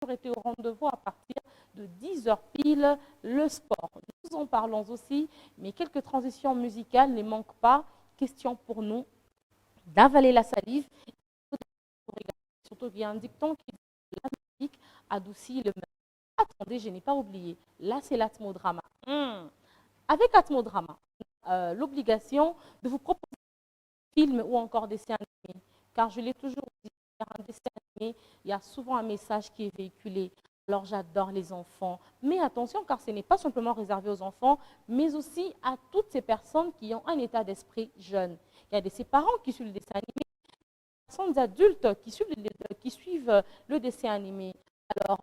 toujours été au rendez-vous à partir de 10h pile, le sport. Nous en parlons aussi, mais quelques transitions musicales ne manquent pas. Question pour nous d'avaler la salive. Surtout qu'il y a un dicton qui dit que la musique adoucit le mal. Attendez, je n'ai pas oublié. Là, c'est l'Atmodrama. Avec Atmodrama, l'obligation de vous proposer des films ou encore des dessins animés. Car je l'ai toujours dit, un dessin animé, il y a souvent un message qui est véhiculé. Alors j'adore les enfants. Mais attention, car ce n'est pas simplement réservé aux enfants, mais aussi à toutes ces personnes qui ont un état d'esprit jeune. Il y a ces parents qui suivent le dessin animé, des personnes adultes qui suivent le dessin animé. Alors,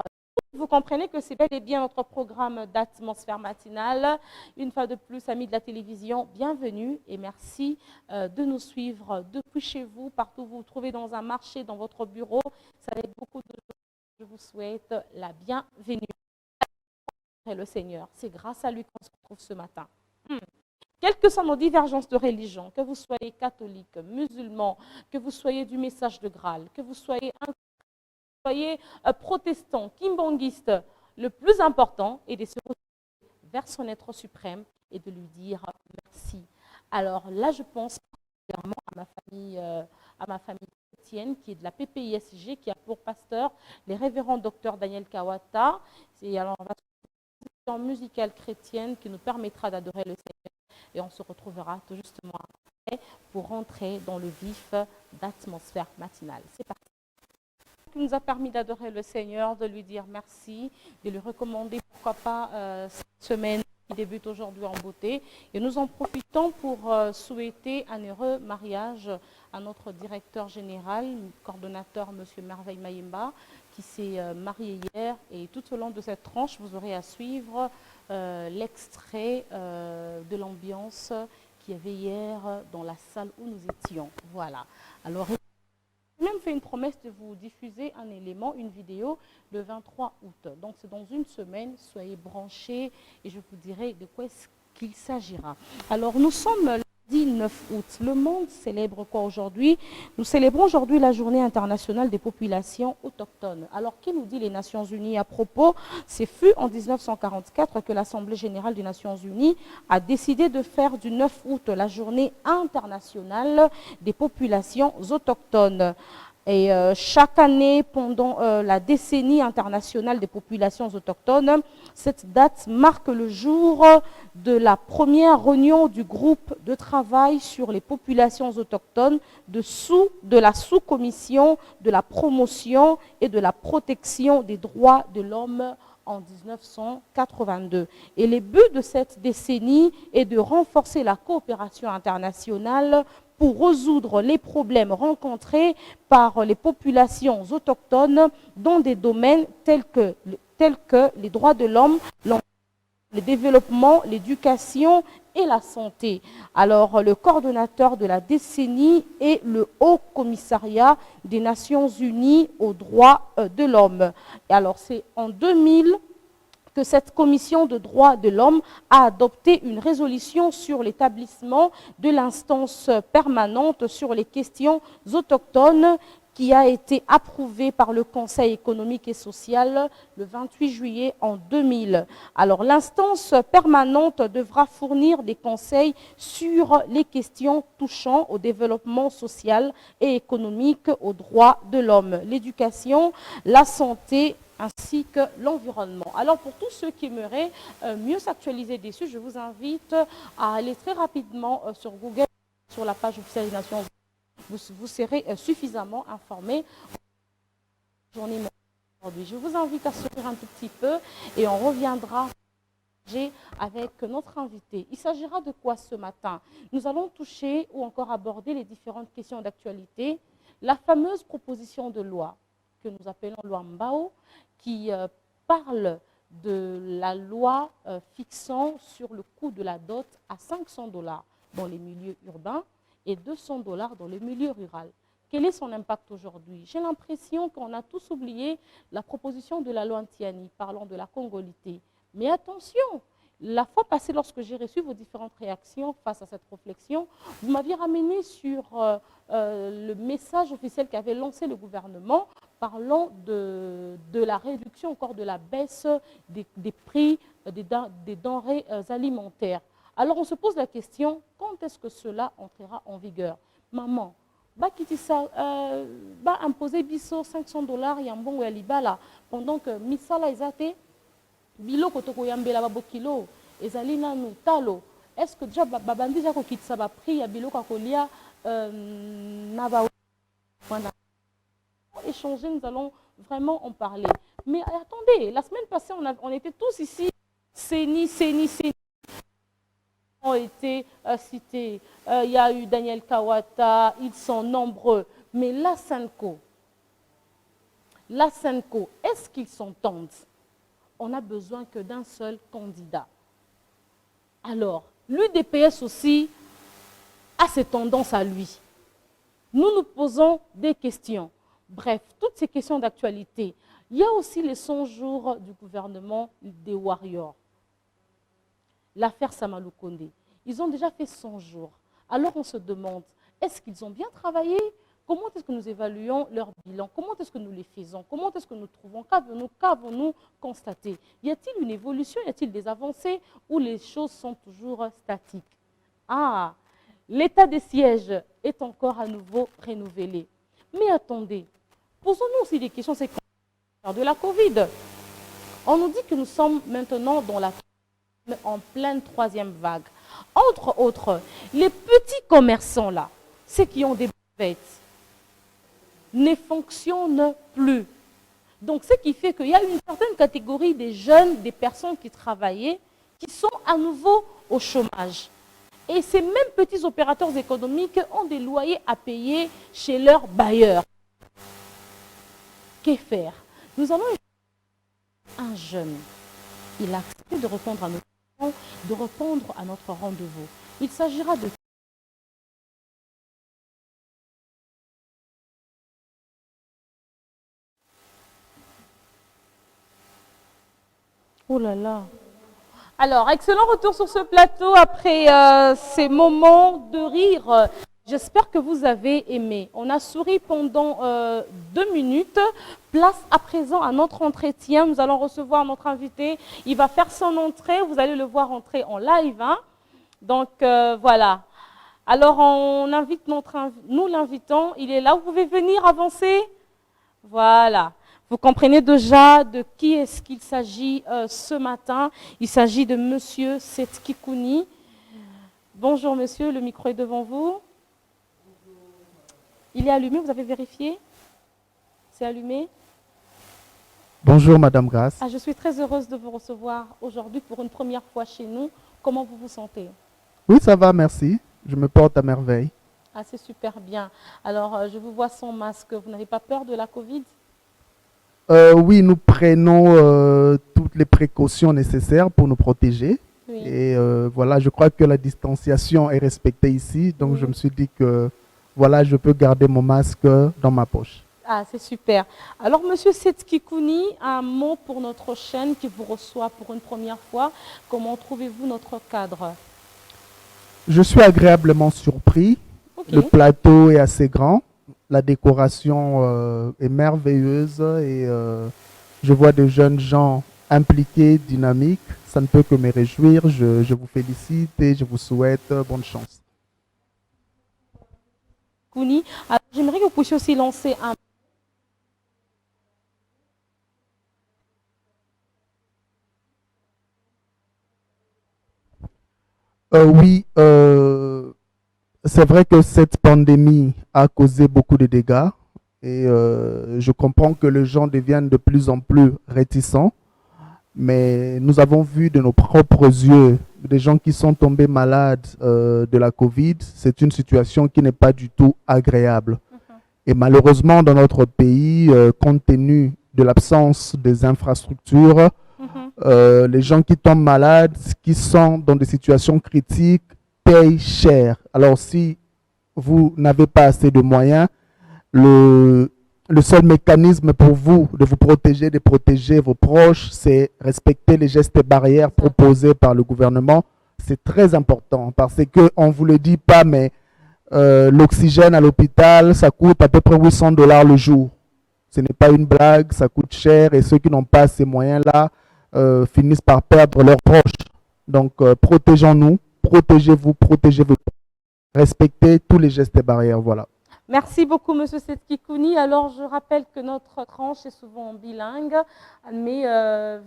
vous comprenez que c'est bel et bien notre programme d'atmosphère matinale. Une fois de plus, amis de la télévision, bienvenue et merci de nous suivre depuis chez vous, partout où vous vous trouvez dans un marché, dans votre bureau. Ça va être beaucoup de choses. Je vous souhaite la bienvenue. Et le Seigneur, c'est grâce à lui qu'on se retrouve ce matin. Quelles que soient nos divergences de religion, que vous soyez catholique, musulman, que vous soyez du message de Graal, que vous soyez protestant, kimbangiste, le plus important est de se retourner vers son être suprême et de lui dire merci. Alors là, je pense particulièrement à ma famille chrétienne qui est de la PPISG, qui a pour pasteur les révérends docteur Daniel Kawata. Et alors, on va faire une musicale chrétienne qui nous permettra d'adorer le Seigneur et on se retrouvera tout justement après pour rentrer dans le vif d'atmosphère matinale. C'est parti. Qui nous a permis d'adorer le Seigneur, de lui dire merci, de lui recommander, pourquoi pas, cette semaine qui débute aujourd'hui en beauté. Et nous en profitons pour souhaiter un heureux mariage à notre directeur général, coordonnateur, M. Merveille Mayemba, qui s'est marié hier. Et tout au long de cette tranche, vous aurez à suivre l'extrait de l'ambiance qu'il y avait hier dans la salle où nous étions. Voilà. Alors, j'ai même fait une promesse de vous diffuser un élément, une vidéo, le 23 août. Donc, c'est dans une semaine. Soyez branchés et je vous dirai de quoi est-ce qu'il s'agira. Alors, nous sommes le lundi 9 août. Le monde célèbre quoi aujourd'hui? Nous célébrons aujourd'hui la Journée internationale des populations autochtones. Alors, qui nous dit les Nations Unies à propos? C'est fut en 1944 que l'Assemblée générale des Nations Unies a décidé de faire du 9 août la Journée internationale des populations autochtones. Et chaque année, pendant la décennie internationale des populations autochtones, cette date marque le jour de la première réunion du groupe de travail sur les populations autochtones de la sous-commission de la promotion et de la protection des droits de l'homme en 1982. Et le but de cette décennie est de renforcer la coopération internationale pour résoudre les problèmes rencontrés par les populations autochtones dans des domaines tels que les droits de l'homme, le développement, l'éducation et la santé. Alors, le coordonnateur de la décennie est le Haut Commissariat des Nations Unies aux droits de l'homme. Et alors, c'est en 2000 que cette commission de droits de l'homme a adopté une résolution sur l'établissement de l'instance permanente sur les questions autochtones qui a été approuvée par le Conseil économique et social le 28 juillet en 2000. Alors, l'instance permanente devra fournir des conseils sur les questions touchant au développement social et économique, aux droits de l'homme, l'éducation, la santé, ainsi que l'environnement. Alors, pour tous ceux qui aimeraient mieux s'actualiser dessus, je vous invite à aller très rapidement sur Google, sur la page officielle des Nations Unies. Vous serez suffisamment informés. Journée aujourd'hui. Je vous invite à sourire un tout petit peu et on reviendra avec notre invité. Il s'agira de quoi ce matin? Nous allons toucher ou encore aborder les différentes questions d'actualité. La fameuse proposition de loi que nous appelons loi Mbao, qui parle de la loi fixant sur le coût de la dot à 500 $ dans les milieux urbains et 200 $ dans le milieu rural. Quel est son impact aujourd'hui? J'ai l'impression qu'on a tous oublié la proposition de la loi Antiani parlant de la congolité. Mais attention, la fois passée, lorsque j'ai reçu vos différentes réactions face à cette réflexion, vous m'aviez ramené sur le message officiel qu'avait lancé le gouvernement parlons de la réduction, encore de la baisse des prix des denrées alimentaires. Alors on se pose la question, quand est-ce que cela entrera en vigueur? Maman, imposer biso $500 yambongo ya libala pendant que misala ezate biloko tokoyambela babokilo ezali nanu talo. Est-ce que déjà babandi déjà kokitisa ba prix ya biloko kolia na ba échanger, nous allons vraiment en parler. Mais attendez, la semaine passée, on était tous ici, Séni ont été cités. Il y a eu Daniel Kawata, ils sont nombreux. Mais la Senco, est-ce qu'ils s'entendent? On n'a besoin que d'un seul candidat. Alors, l'UDPS aussi a ses tendances à lui. Nous nous posons des questions. Bref, toutes ces questions d'actualité. Il y a aussi les 100 jours du gouvernement des Warriors. L'affaire Samalou Kondé. Ils ont déjà fait 100 jours. Alors on se demande, est-ce qu'ils ont bien travaillé? Comment est-ce que nous évaluons leur bilan? Comment est-ce que nous les faisons? Comment est-ce que nous trouvons? Qu'avons-nous constaté? Y a-t-il une évolution? Y a-t-il des avancées? Ou les choses sont toujours statiques? Ah, l'état des sièges est encore à nouveau renouvelé. Mais attendez, posons-nous aussi des questions, c'est de la Covid. On nous dit que nous sommes maintenant en pleine troisième vague. Entre autres, les petits commerçants là, ceux qui ont des bêtes, ne fonctionnent plus. Donc, ce qui fait qu'il y a une certaine catégorie des jeunes, des personnes qui travaillaient, qui sont à nouveau au chômage. Et ces mêmes petits opérateurs économiques ont des loyers à payer chez leurs bailleurs. Que faire? Nous allons un jeune. Il a accepté de répondre à notre rendez-vous. Il s'agira de... Oh là là. Alors, excellent retour sur ce plateau après ces moments de rire. J'espère que vous avez aimé. On a souri pendant 2 minutes. Place à présent à notre entretien. Nous allons recevoir notre invité. Il va faire son entrée. Vous allez le voir entrer en live. Hein? Donc, voilà. Alors, on invite nous l'invitons. Il est là. Vous pouvez venir avancer. Voilà. Vous comprenez déjà de qui est-ce qu'il s'agit ce matin. Il s'agit de Monsieur Setski Kouni. Bonjour monsieur, le micro est devant vous. Il est allumé, vous avez vérifié? C'est allumé? Bonjour Madame Grace. Je suis très heureuse de vous recevoir aujourd'hui pour une première fois chez nous. Comment vous vous sentez? Oui, ça va, merci. Je me porte à merveille. Ah, c'est super bien. Alors, je vous vois sans masque. Vous n'avez pas peur de la Covid? Oui, nous prenons toutes les précautions nécessaires pour nous protéger. Oui. Et voilà, je crois que la distanciation est respectée ici. Donc, je me suis dit que voilà, je peux garder mon masque dans ma poche. Ah, c'est super. Alors, Monsieur Setski Kouni, un mot pour notre chaîne qui vous reçoit pour une première fois. Comment trouvez-vous notre cadre? Je suis agréablement surpris. Okay. Le plateau est assez grand. La décoration est merveilleuse et je vois de jeunes gens impliqués, dynamiques. Ça ne peut que me réjouir. Je vous félicite et je vous souhaite bonne chance. Kouni, j'aimerais que vous puissiez aussi lancer un... Oui, c'est vrai que cette pandémie a causé beaucoup de dégâts et je comprends que les gens deviennent de plus en plus réticents, mais nous avons vu de nos propres yeux des gens qui sont tombés malades de la Covid. C'est une situation qui n'est pas du tout agréable. Et malheureusement, dans notre pays, compte tenu de l'absence des infrastructures, les gens qui tombent malades, qui sont dans des situations critiques, payent cher. Alors si vous n'avez pas assez de moyens, le seul mécanisme pour vous de vous protéger, de protéger vos proches, c'est respecter les gestes barrières proposés par le gouvernement. C'est très important parce qu'on ne vous le dit pas, mais l'oxygène à l'hôpital, ça coûte à peu près $800 le jour. Ce n'est pas une blague, ça coûte cher et ceux qui n'ont pas ces moyens-là finissent par perdre leurs proches. Donc, protégeons-nous, protégez-vous, protégez-vous, respectez tous les gestes et barrières. Voilà. Merci beaucoup, Monsieur Setkikouni. Alors, je rappelle que notre tranche est souvent bilingue, mais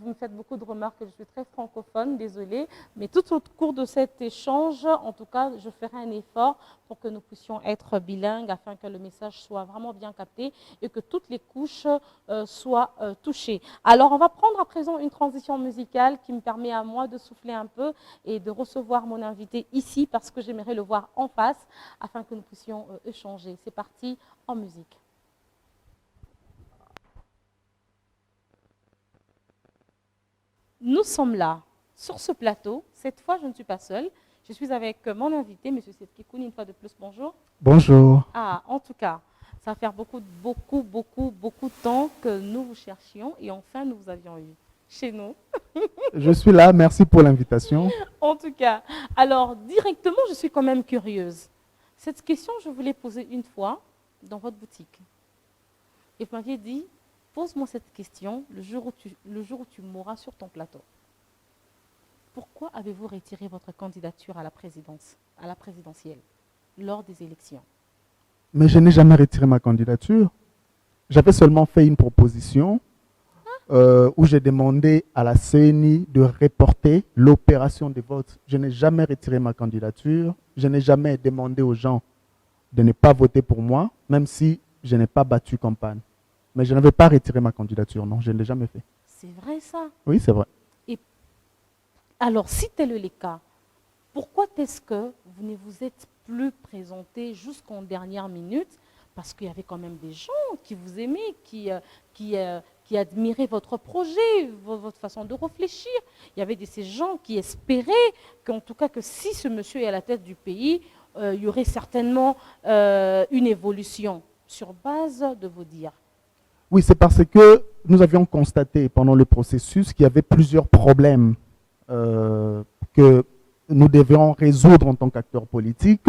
vous me faites beaucoup de remarques que je suis très francophone, désolée. Mais tout au cours de cet échange, en tout cas, je ferai un effort pour que nous puissions être bilingues afin que le message soit vraiment bien capté et que toutes les couches soient touchées. Alors, on va prendre à présent une transition musicale qui me permet à moi de souffler un peu et de recevoir mon invité ici parce que j'aimerais le voir en face afin que nous puissions échanger. C'est parti en musique. Nous sommes là, sur ce plateau. Cette fois, je ne suis pas seule. Je suis avec mon invité, M. Setkikouni, une fois de plus. Bonjour. Bonjour. Ah, en tout cas, ça va faire beaucoup de temps que nous vous cherchions et enfin, nous vous avions eu chez nous. Je suis là, merci pour l'invitation. En tout cas, alors, directement, je suis quand même curieuse. Cette question, je vous l'ai posée une fois dans votre boutique. Et vous m'aviez dit, pose-moi cette question le jour où tu mourras sur ton plateau. Pourquoi avez-vous retiré votre candidature à la présidentielle, lors des élections? Mais je n'ai jamais retiré ma candidature. J'avais seulement fait une proposition où j'ai demandé à la CENI de reporter l'opération des votes. Je n'ai jamais retiré ma candidature. Je n'ai jamais demandé aux gens de ne pas voter pour moi, même si je n'ai pas battu campagne. Mais je n'avais pas retiré ma candidature, non, je ne l'ai jamais fait. C'est vrai ça? Oui, c'est vrai. Et alors, si tel est le cas, pourquoi est-ce que vous ne vous êtes plus présenté jusqu'en dernière minute? Parce qu'il y avait quand même des gens qui vous aimaient, qui admiraient votre projet, votre façon de réfléchir. Il y avait ces gens qui espéraient qu'en tout cas, que si ce monsieur est à la tête du pays, il y aurait certainement une évolution sur base de vos dires. Oui, c'est parce que nous avions constaté pendant le processus qu'il y avait plusieurs problèmes que nous devions résoudre en tant qu'acteurs politiques.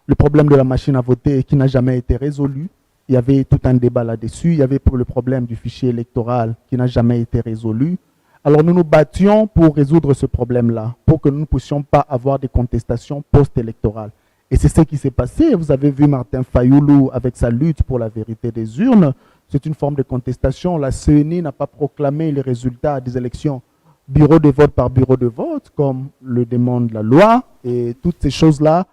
Le problème de la machine à voter qui n'a jamais été résolu. Il y avait tout un débat là-dessus. Il y avait le problème du fichier électoral qui n'a jamais été résolu. Alors nous nous battions pour résoudre ce problème-là, pour que nous ne puissions pas avoir des contestations post-électorales. Et c'est ce qui s'est passé. Vous avez vu Martin Fayoulou avec sa lutte pour la vérité des urnes. C'est une forme de contestation. La CENI n'a pas proclamé les résultats des élections bureau de vote par bureau de vote, comme le demande la loi. Et toutes ces choses-là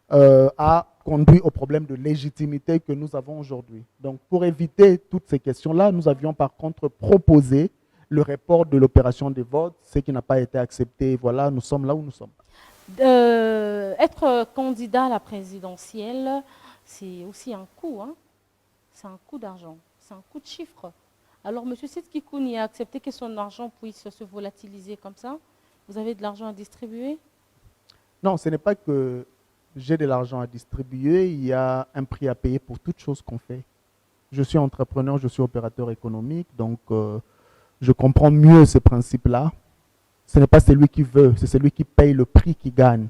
a conduit au problème de légitimité que nous avons aujourd'hui. Donc, pour éviter toutes ces questions-là, nous avions par contre proposé le report de l'opération des votes, ce qui n'a pas été accepté. Voilà, nous sommes là où nous sommes. Être candidat à la présidentielle, c'est aussi un coût. Hein? C'est un coût d'argent, c'est un coût de chiffres. Alors, M. Setkikouni a accepté que son argent puisse se volatiliser comme ça? Vous avez de l'argent à distribuer? Non, ce n'est pas que j'ai de l'argent à distribuer, il y a un prix à payer pour toute chose qu'on fait. Je suis entrepreneur, je suis opérateur économique, donc je comprends mieux ces principes-là. Ce n'est pas celui qui veut, c'est celui qui paye le prix qui gagne.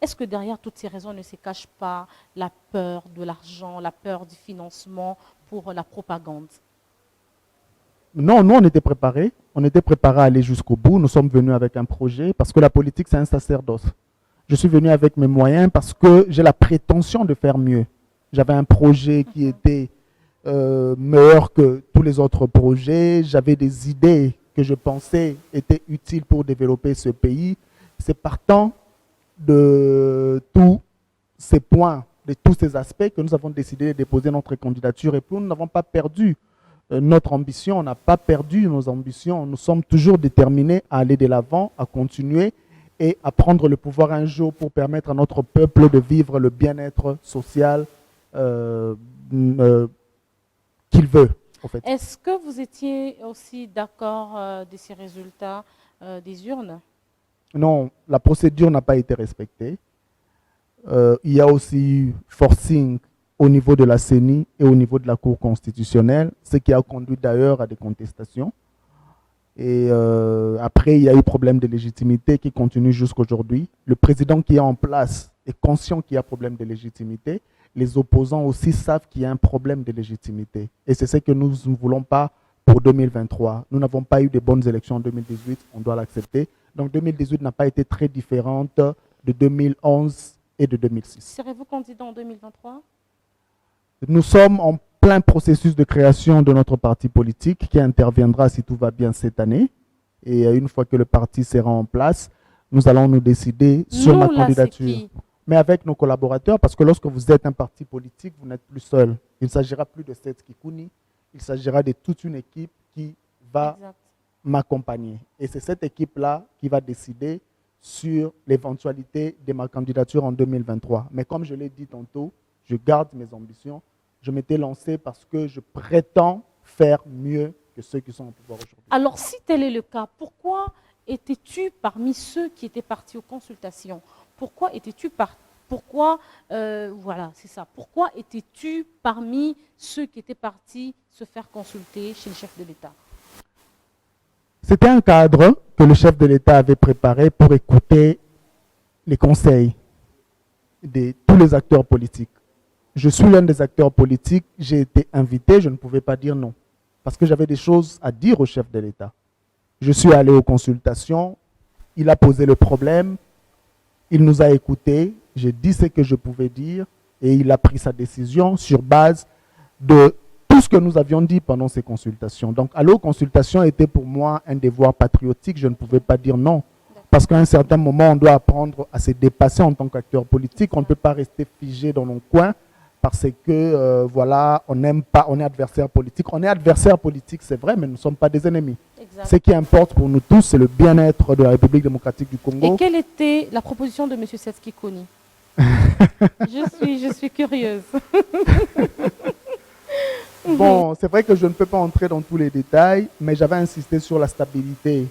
Est-ce que derrière toutes ces raisons ne se cache pas la peur de l'argent, la peur du financement pour la propagande? Non, nous on était préparés. On était préparés à aller jusqu'au bout. Nous sommes venus avec un projet parce que la politique c'est un sacerdoce. Je suis venu avec mes moyens parce que j'ai la prétention de faire mieux. J'avais un projet qui était meilleur que tous les autres projets. J'avais des idées que je pensais étaient utiles pour développer ce pays. C'est partant de tous ces points, de tous ces aspects que nous avons décidé de déposer notre candidature. Et puis nous n'avons pas perdu notre ambition, on n'a pas perdu nos ambitions. Nous sommes toujours déterminés à aller de l'avant, à continuer et à prendre le pouvoir un jour pour permettre à notre peuple de vivre le bien-être social qu'il veut. En fait. Est-ce que vous étiez aussi d'accord de ces résultats des urnes? Non, la procédure n'a pas été respectée. Il y a aussi forcing au niveau de la CENI et au niveau de la Cour constitutionnelle, ce qui a conduit d'ailleurs à des contestations. Et après, il y a eu problème de légitimité qui continue jusqu'à aujourd'hui. Le président qui est en place est conscient qu'il y a problème de légitimité les opposants aussi savent qu'il y a un problème de légitimité. Et c'est ce que nous ne voulons pas pour 2023. Nous n'avons pas eu de bonnes élections en 2018, on doit l'accepter. Donc 2018 n'a pas été très différente de 2011 et de 2006. Serez-vous candidat en 2023? Nous sommes en plein processus de création de notre parti politique qui interviendra, si tout va bien, cette année. Et une fois que le parti sera en place, nous allons nous décider sur ma candidature. Mais avec nos collaborateurs, parce que lorsque vous êtes un parti politique, vous n'êtes plus seul. Il ne s'agira plus de Seth Kikouni, il s'agira de toute une équipe qui va m'accompagner. Et c'est cette équipe-là qui va décider sur l'éventualité de ma candidature en 2023. Mais comme je l'ai dit tantôt, je garde mes ambitions. Je m'étais lancé parce que je prétends faire mieux que ceux qui sont au pouvoir aujourd'hui. Alors, si tel est le cas, pourquoi étais-tu parmi ceux qui étaient partis aux consultations? Pourquoi étais-tu voilà, c'est ça. Pourquoi étais-tu parmi ceux qui étaient partis se faire consulter chez le chef de l'État? C'était un cadre que le chef de l'État avait préparé pour écouter les conseils de tous les acteurs politiques. Je suis l'un des acteurs politiques, j'ai été invité, je ne pouvais pas dire non, parce que j'avais des choses à dire au chef de l'État. Je suis allé aux consultations, il a posé le problème, il nous a écoutés, j'ai dit ce que je pouvais dire et il a pris sa décision sur base de tout ce que nous avions dit pendant ces consultations. Donc, aller aux consultations était pour moi un devoir patriotique, je ne pouvais pas dire non. Parce qu'à un certain moment, on doit apprendre à se dépasser en tant qu'acteur politique. On ne peut pas rester figé dans nos coins parce que, voilà, on n'aime pas, on est adversaire politique. On est adversaire politique, c'est vrai, mais nous ne sommes pas des ennemis. Exact. Ce qui importe pour nous tous, c'est le bien-être de la République démocratique du Congo. Et quelle était la proposition de M. Seth Kikouni? Je suis curieuse. Bon, c'est vrai que je ne peux pas entrer dans tous les détails, mais j'avais insisté sur la stabilité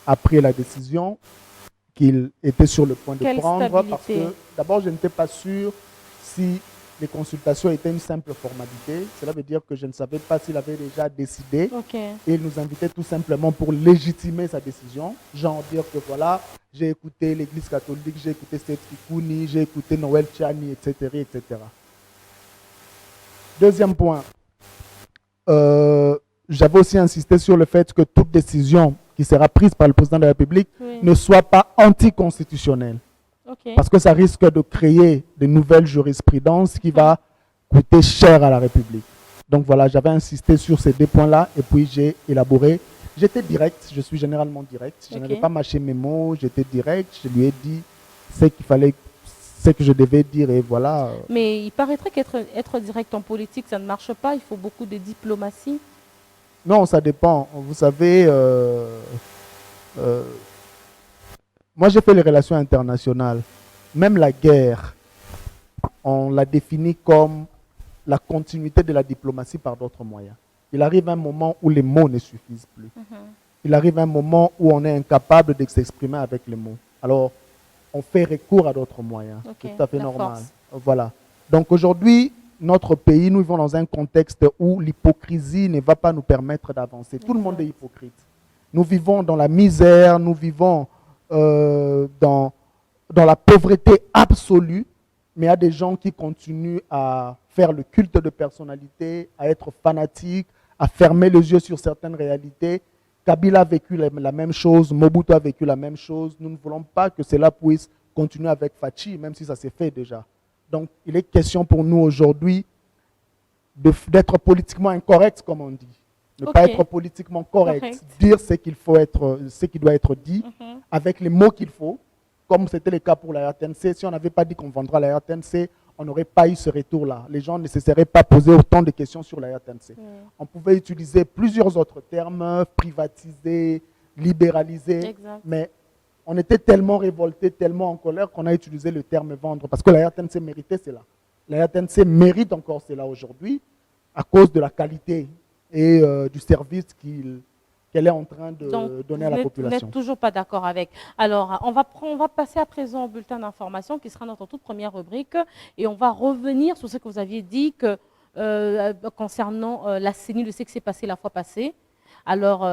après la décision qu'il était sur le point de prendre. Stabilité? Parce que d'abord, je n'étais pas sûr si les consultations étaient une simple formalité. Cela veut dire que je ne savais pas s'il avait déjà décidé. Okay. Et il nous invitait tout simplement pour légitimer sa décision. Genre dire que voilà, j'ai écouté l'Église catholique, j'ai écouté Seth Kikouni, j'ai écouté Noël Tchani, etc., etc. Deuxième point. J'avais aussi insisté sur le fait que toute décision qui sera prise par le président de la République ne soit pas anticonstitutionnelle. Okay. Parce que ça risque de créer de nouvelles jurisprudences qui va coûter cher à la République. Donc voilà, j'avais insisté sur ces deux points-là et puis j'ai élaboré. J'étais direct, je suis généralement direct. Je n'avais pas mâché mes mots, j'étais direct. Je lui ai dit ce qu'il fallait, ce que je devais dire et voilà. Mais il paraîtrait qu'être direct en politique, ça ne marche pas. Il faut beaucoup de diplomatie. Non, ça dépend. Vous savez, moi j'ai fait les relations internationales. Même la guerre, on la définit comme la continuité de la diplomatie par d'autres moyens. Il arrive un moment où les mots ne suffisent plus. Il arrive un moment où on est incapable de s'exprimer avec les mots. Alors, on fait recours à d'autres moyens. C'est tout à fait normal. Voilà. Donc aujourd'hui, notre pays, nous vivons dans un contexte où l'hypocrisie ne va pas nous permettre d'avancer. Tout le monde est hypocrite. Nous vivons dans la misère, nous vivons dans la pauvreté absolue, mais il y a des gens qui continuent à faire le culte de personnalité, à être fanatiques, à fermer les yeux sur certaines réalités. Kabila a vécu la même chose, Mobutu a vécu la même chose. Nous ne voulons pas que cela puisse continuer avec Fachi, même si ça s'est fait déjà. Donc, il est question pour nous aujourd'hui d'être politiquement incorrect, comme on dit. Ne pas être politiquement correct. Dire ce qu'il faut être, ce qui doit être dit, avec les mots qu'il faut, comme c'était le cas pour la RTNC. Si on n'avait pas dit qu'on vendra la RTNC, on n'aurait pas eu ce retour-là. Les gens ne se seraient pas posé autant de questions sur la RTNC. On pouvait utiliser plusieurs autres termes, privatiser, libéraliser, mais on était tellement révoltés, tellement en colère qu'on a utilisé le terme vendre, parce que la RTNC méritait cela. La RTNC mérite encore cela aujourd'hui, à cause de la qualité et du service qu'elle est en train de donner à la population. Vous n'êtes toujours pas d'accord avec. Alors, on va passer à présent au bulletin d'information qui sera notre toute première rubrique et on va revenir sur ce que vous aviez dit que, concernant la CENI, le ce qui s'est passé la fois passée. Alors,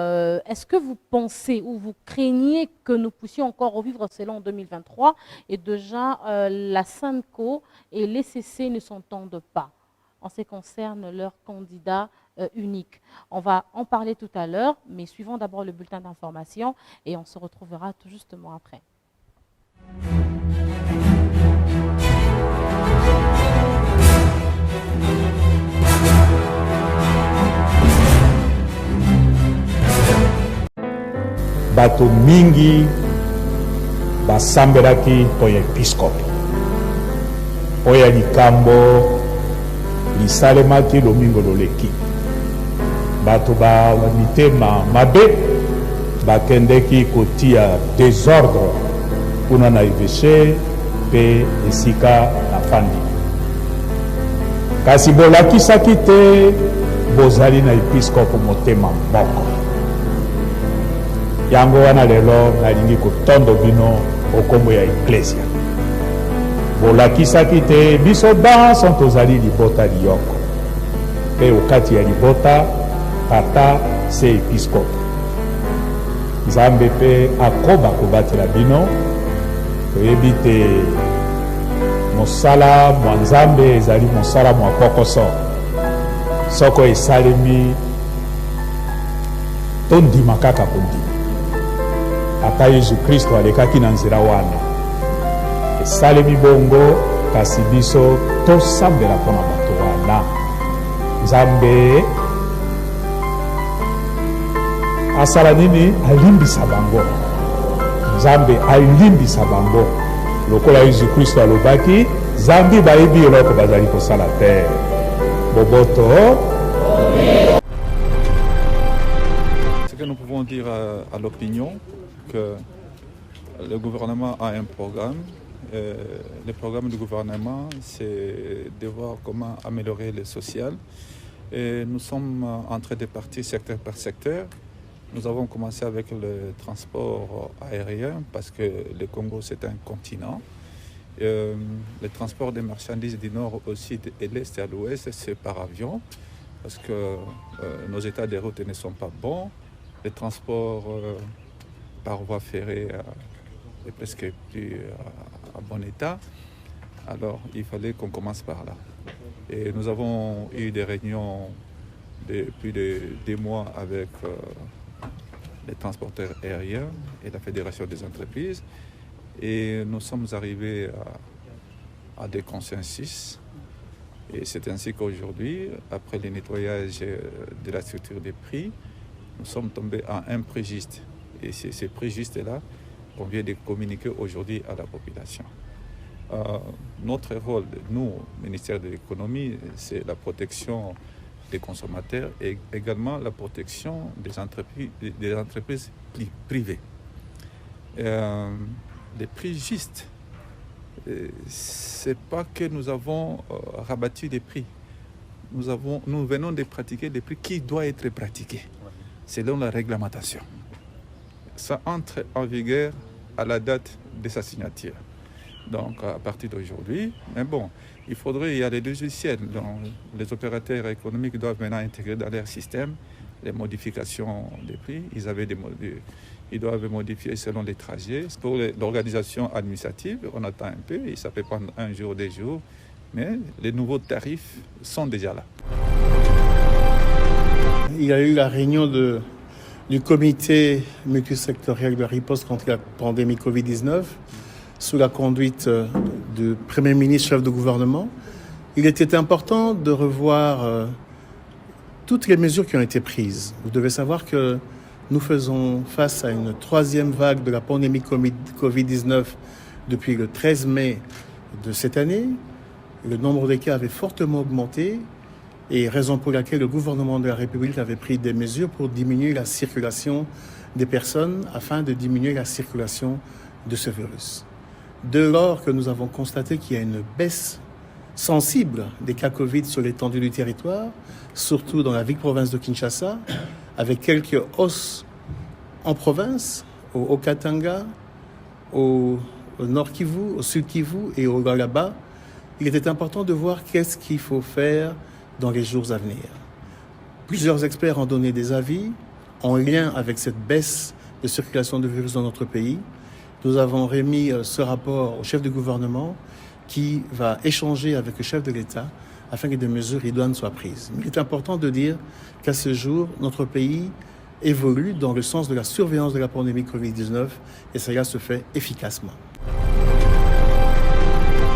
est-ce que vous pensez ou vous craignez que nous puissions encore revivre cela en 2023 et déjà la SENCO et l'ECC ne s'entendent pas en ce qui concerne leur candidat unique? On va en parler tout à l'heure, mais suivons d'abord le bulletin d'information et on se retrouvera tout justement après. Bato mingi basambelaki po ya episkope oyo likambo lisalemaki lomingo loleki. Bato ba mitema mabe bakendeki kotia désordre kuna na évêché pe esika na fandi. Kasi bolakisaki te bozali na episkope motema moko. Yango wana lelo nalingi kotondo bino okombo ya eklesia. Bolakisaki te biso banso tozali libota liyoko. Pe okati ya libota tata se episkope. Nzambe pe akoba kobatela bino. Toyebi te mosala mwa Nzambe ezali mosala mwa kokoso. Soko esalemi tondima kaka kondima. Ata Yesu Kristo alekaki na nzela wana. Esalemi bongo kasi biso tosambela mpona bato wana. Nzambe asala nini? Alimbisa bango. Nzambe alimbisa bango. Lokola Yesu Kristo alobaki, Zambi bayebi eloko bazali kosala te. Boboto. Ce que nous pouvons dire à l'opinion, que le gouvernement a un programme. Le programme du gouvernement, c'est de voir comment améliorer le social. Et nous sommes en train de partir secteur par secteur. Nous avons commencé avec le transport aérien parce que le Congo, c'est un continent. Le transport des marchandises du nord au sud et l'est et à l'ouest, c'est par avion parce que nos états de route ne sont pas bons. Le transport par voie ferrée est presque plus à bon état. Alors, il fallait qu'on commence par là. Et nous avons eu des réunions depuis des mois avec les transporteurs aériens et la Fédération des entreprises. Et nous sommes arrivés à des consensus. Et c'est ainsi qu'aujourd'hui, après le nettoyage de la structure des prix, nous sommes tombés à un prix juste. Et c'est ce prix juste-là qu'on vient de communiquer aujourd'hui à la population. Notre rôle, nous, ministère de l'économie, c'est la protection des consommateurs et également la protection des entreprises privées. Les prix justes, c'est pas que nous avons rabattu des prix. Nous venons de pratiquer des prix qui doivent être pratiqués selon la réglementation. Ça entre en vigueur à la date de sa signature. Donc à partir d'aujourd'hui, mais bon, il y a des logiciels dont les opérateurs économiques doivent maintenant intégrer dans leur système les modifications des prix. Ils doivent modifier selon les trajets. Pour l'organisation administrative, on attend un peu, et ça peut prendre un jour, 2 jours, mais les nouveaux tarifs sont déjà là. Il y a eu la réunion du comité multisectoriel de riposte contre la pandémie Covid-19 sous la conduite du Premier ministre, chef de gouvernement. Il était important de revoir toutes les mesures qui ont été prises. Vous devez savoir que nous faisons face à une 3e vague de la pandémie Covid-19 depuis le 13 mai de cette année. Le nombre des cas avait fortement augmenté et raison pour laquelle le gouvernement de la République avait pris des mesures pour diminuer la circulation des personnes afin de diminuer la circulation de ce virus. Dès lors que nous avons constaté qu'il y a une baisse sensible des cas Covid sur l'étendue du territoire, surtout dans la ville-province de Kinshasa, avec quelques hausses en province, au Katanga, au Nord Kivu, au Sud Kivu et au Galaba, il était important de voir qu'est-ce qu'il faut faire dans les jours à venir. Plusieurs experts ont donné des avis. en lien avec cette baisse de circulation du virus dans notre pays, nous avons remis ce rapport au chef du gouvernement qui va échanger avec le chef de l'État afin que des mesures idoines soient prises. Mais il est important de dire qu'à ce jour, notre pays évolue dans le sens de la surveillance de la pandémie Covid-19 et cela se fait efficacement.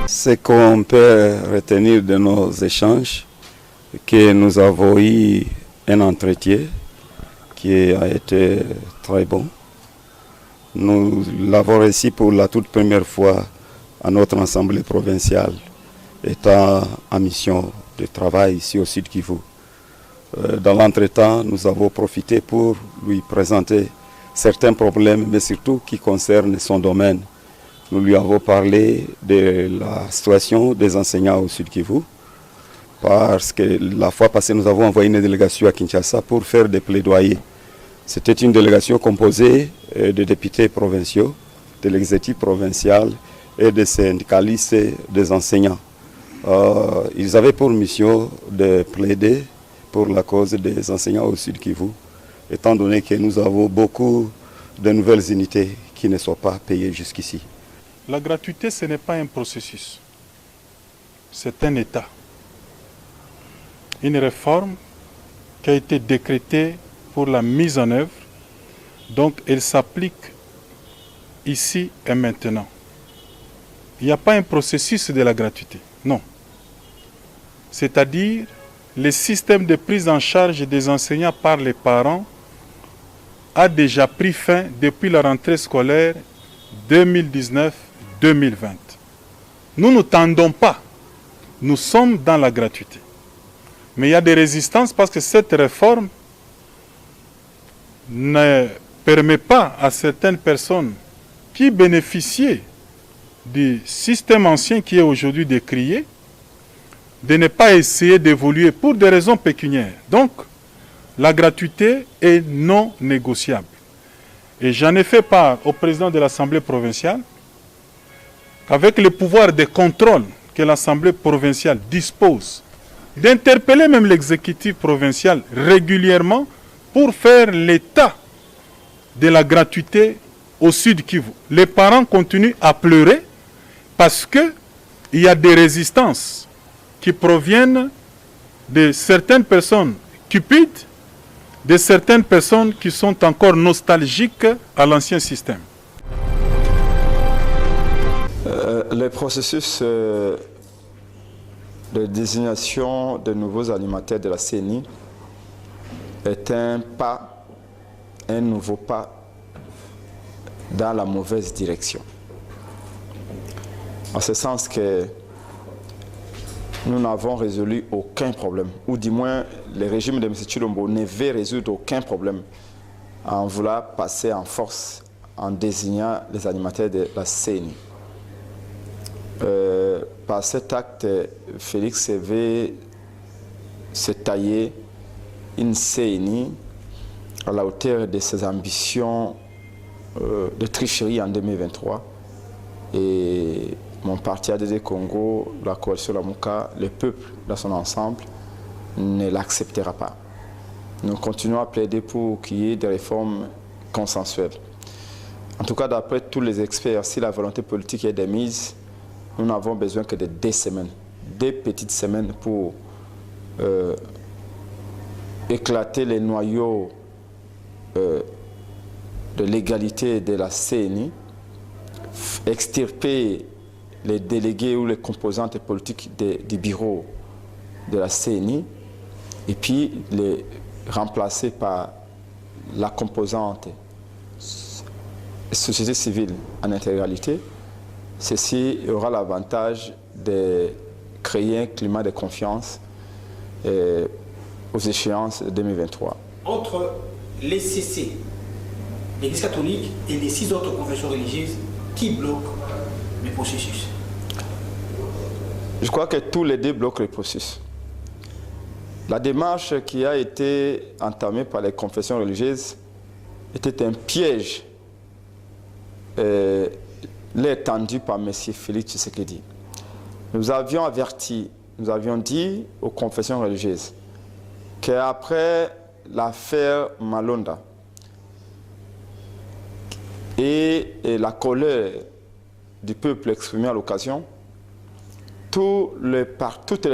Ce qu'on peut retenir de nos échanges, que nous avons eu un entretien qui a été très bon. Nous l'avons réussi pour la toute première fois à notre assemblée provinciale, étant en mission de travail ici au Sud Kivu. Dans l'entretemps, nous avons profité pour lui présenter certains problèmes, mais surtout qui concernent son domaine. Nous lui avons parlé de la situation des enseignants au Sud Kivu, parce que la fois passée, nous avons envoyé une délégation à Kinshasa pour faire des plaidoyers. C'était une délégation composée de députés provinciaux, de l'exécutif provincial et des syndicalistes des enseignants. Ils avaient pour mission de plaider pour la cause des enseignants au Sud Kivu, étant donné que nous avons beaucoup de nouvelles unités qui ne sont pas payées jusqu'ici. La gratuité, ce n'est pas un processus, c'est un état. Une réforme qui a été décrétée pour la mise en œuvre, donc elle s'applique ici et maintenant. Il n'y a pas un processus de la gratuité, non. C'est-à-dire, le système de prise en charge des enseignants par les parents a déjà pris fin depuis la rentrée scolaire 2019-2020. Nous ne tendons pas, nous sommes dans la gratuité. Mais il y a des résistances parce que cette réforme ne permet pas à certaines personnes qui bénéficiaient du système ancien qui est aujourd'hui décrié de ne pas essayer d'évoluer pour des raisons pécuniaires. Donc, la gratuité est non négociable. Et j'en ai fait part au président de l'Assemblée provinciale qu'avec le pouvoir de contrôle que l'Assemblée provinciale dispose, d'interpeller même l'exécutif provincial régulièrement pour faire l'état de la gratuité au Sud Kivu. Les parents continuent à pleurer parce qu'il y a des résistances qui proviennent de certaines personnes cupides, de certaines personnes qui sont encore nostalgiques à l'ancien système. Le processus de désignation de nouveaux animateurs de la CENI est un nouveau pas dans la mauvaise direction. En ce sens que nous n'avons résolu aucun problème, ou du moins le régime de M. Tshilombo ne veut résoudre aucun problème en voulant passer en force en désignant les animateurs de la CENI. Par cet acte, Félix veut se tailler une CENI à la hauteur de ses ambitions de tricherie en 2023. Et mon parti ADD Congo, la coalition Lamuka, le peuple dans son ensemble ne l'acceptera pas. Nous continuons à plaider pour qu'il y ait des réformes consensuelles. En tout cas, d'après tous les experts, si la volonté politique est démise, nous n'avons besoin que de 2 semaines, 2 petites semaines pour éclater les noyaux de l'égalité de la CENI, extirper les délégués ou les composantes politiques du bureau de la CENI et puis les remplacer par la composante société civile en intégralité. Ceci aura l'avantage de créer un climat de confiance aux échéances 2023. Entre les CC, l'Église catholique et les 6 autres confessions religieuses, qui bloquent le processus? Je crois que tous les 2 bloquent le processus. La démarche qui a été entamée par les confessions religieuses était un piège tendu par M. Félix Tshisekedi. Nous avions averti, nous avions dit aux confessions religieuses qu'après l'affaire Malonda, et la colère du peuple exprimée à l'occasion, toutes les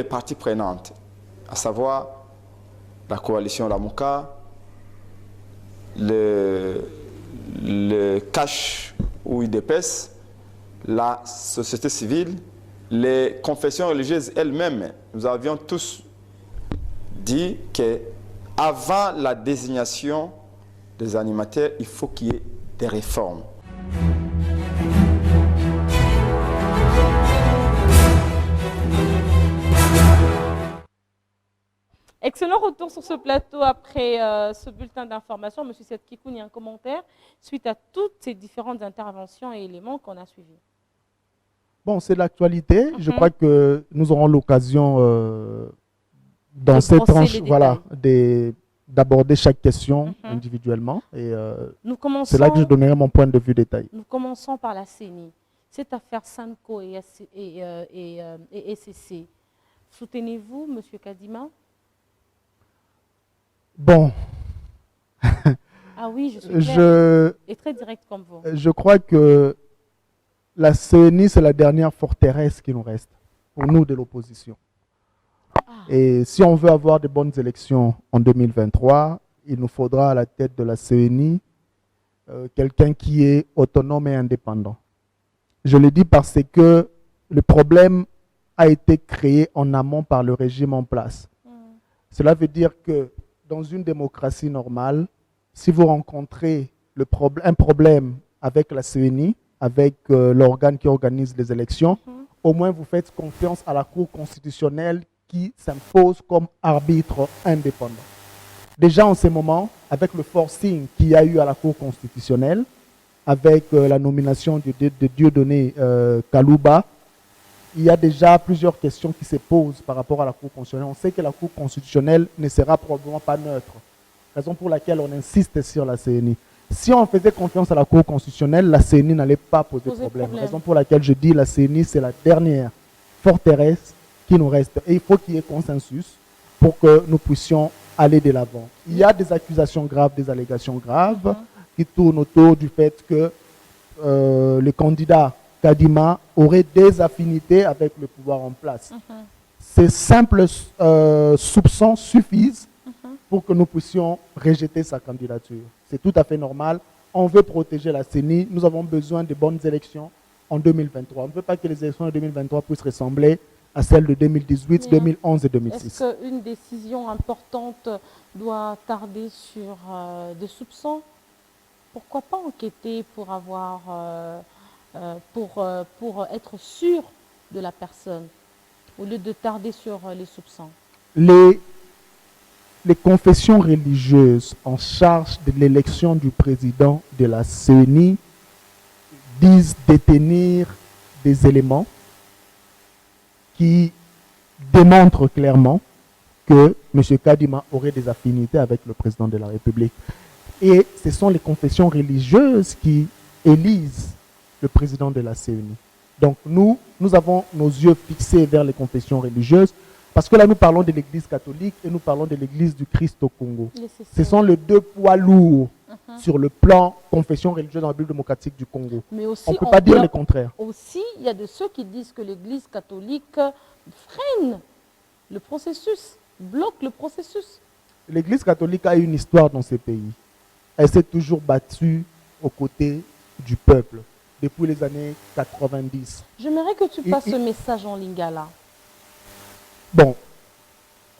parties prenantes, à savoir la coalition Lamuka, le CACH ou IDPS, la société civile, les confessions religieuses elles-mêmes, nous avions tous dit qu'avant la désignation des animateurs, il faut qu'il y ait des réformes. Excellent retour sur ce plateau après ce bulletin d'information. Monsieur Setkikoun, il y a un commentaire suite à toutes ces différentes interventions et éléments qu'on a suivis. Bon, c'est l'actualité. Je crois que nous aurons l'occasion dans cette tranche d'aborder chaque question individuellement. Et c'est là que je donnerai mon point de vue détaillé. Nous commençons par la CENI. Cette affaire Sanco et SCC, soutenez-vous, M. Kadima? Bon. Ah oui, je suis clair et très direct comme vous. Je crois que la CENI, c'est la dernière forteresse qui nous reste, pour nous de l'opposition. Et si on veut avoir de bonnes élections en 2023, il nous faudra à la tête de la CENI quelqu'un qui est autonome et indépendant. Je le dis parce que le problème a été créé en amont par le régime en place. Cela veut dire que dans une démocratie normale, si vous rencontrez un problème avec la CENI, avec l'organe qui organise les élections, au moins vous faites confiance à la Cour constitutionnelle qui s'impose comme arbitre indépendant. Déjà en ce moment, avec le forcing qu'il y a eu à la Cour constitutionnelle, avec la nomination de Dieudonné Kalouba, il y a déjà plusieurs questions qui se posent par rapport à la Cour constitutionnelle. On sait que la Cour constitutionnelle ne sera probablement pas neutre, raison pour laquelle on insiste sur la CENI. Si on faisait confiance à la Cour constitutionnelle, la CENI n'allait pas poser problème. Raison pour laquelle je dis la CENI, c'est la dernière forteresse qui nous reste. Et il faut qu'il y ait consensus pour que nous puissions aller de l'avant. Il y a des accusations graves, des allégations graves qui tournent autour du fait que le candidat Kadima aurait des affinités avec le pouvoir en place. Ces simples soupçons suffisent pour que nous puissions rejeter sa candidature. C'est tout à fait normal. On veut protéger la CENI. Nous avons besoin de bonnes élections en 2023. On ne veut pas que les élections de 2023 puissent ressembler à celles de 2018, 2011 et 2006. Est-ce qu'une décision importante doit tarder sur des soupçons? Pourquoi pas enquêter pour avoir... pour être sûr de la personne, au lieu de tarder sur les soupçons? Les confessions religieuses en charge de l'élection du président de la CENI disent détenir des éléments qui démontrent clairement que M. Kadima aurait des affinités avec le président de la République. Et ce sont les confessions religieuses qui élisent le président de la CENI. Donc nous avons nos yeux fixés vers les confessions religieuses, parce que là nous parlons de l'Église catholique et nous parlons de l'Église du Christ au Congo. Ce sont les deux poids lourds sur le plan confession religieuse dans la République démocratique du Congo. Mais aussi, on ne peut pas dire le contraire. Aussi, il y a de ceux qui disent que l'Église catholique freine le processus, bloque le processus. L'Église catholique a une histoire dans ces pays. Elle s'est toujours battue aux côtés du peuple depuis les années 90. J'aimerais que tu passes ce message en lingala. Bon.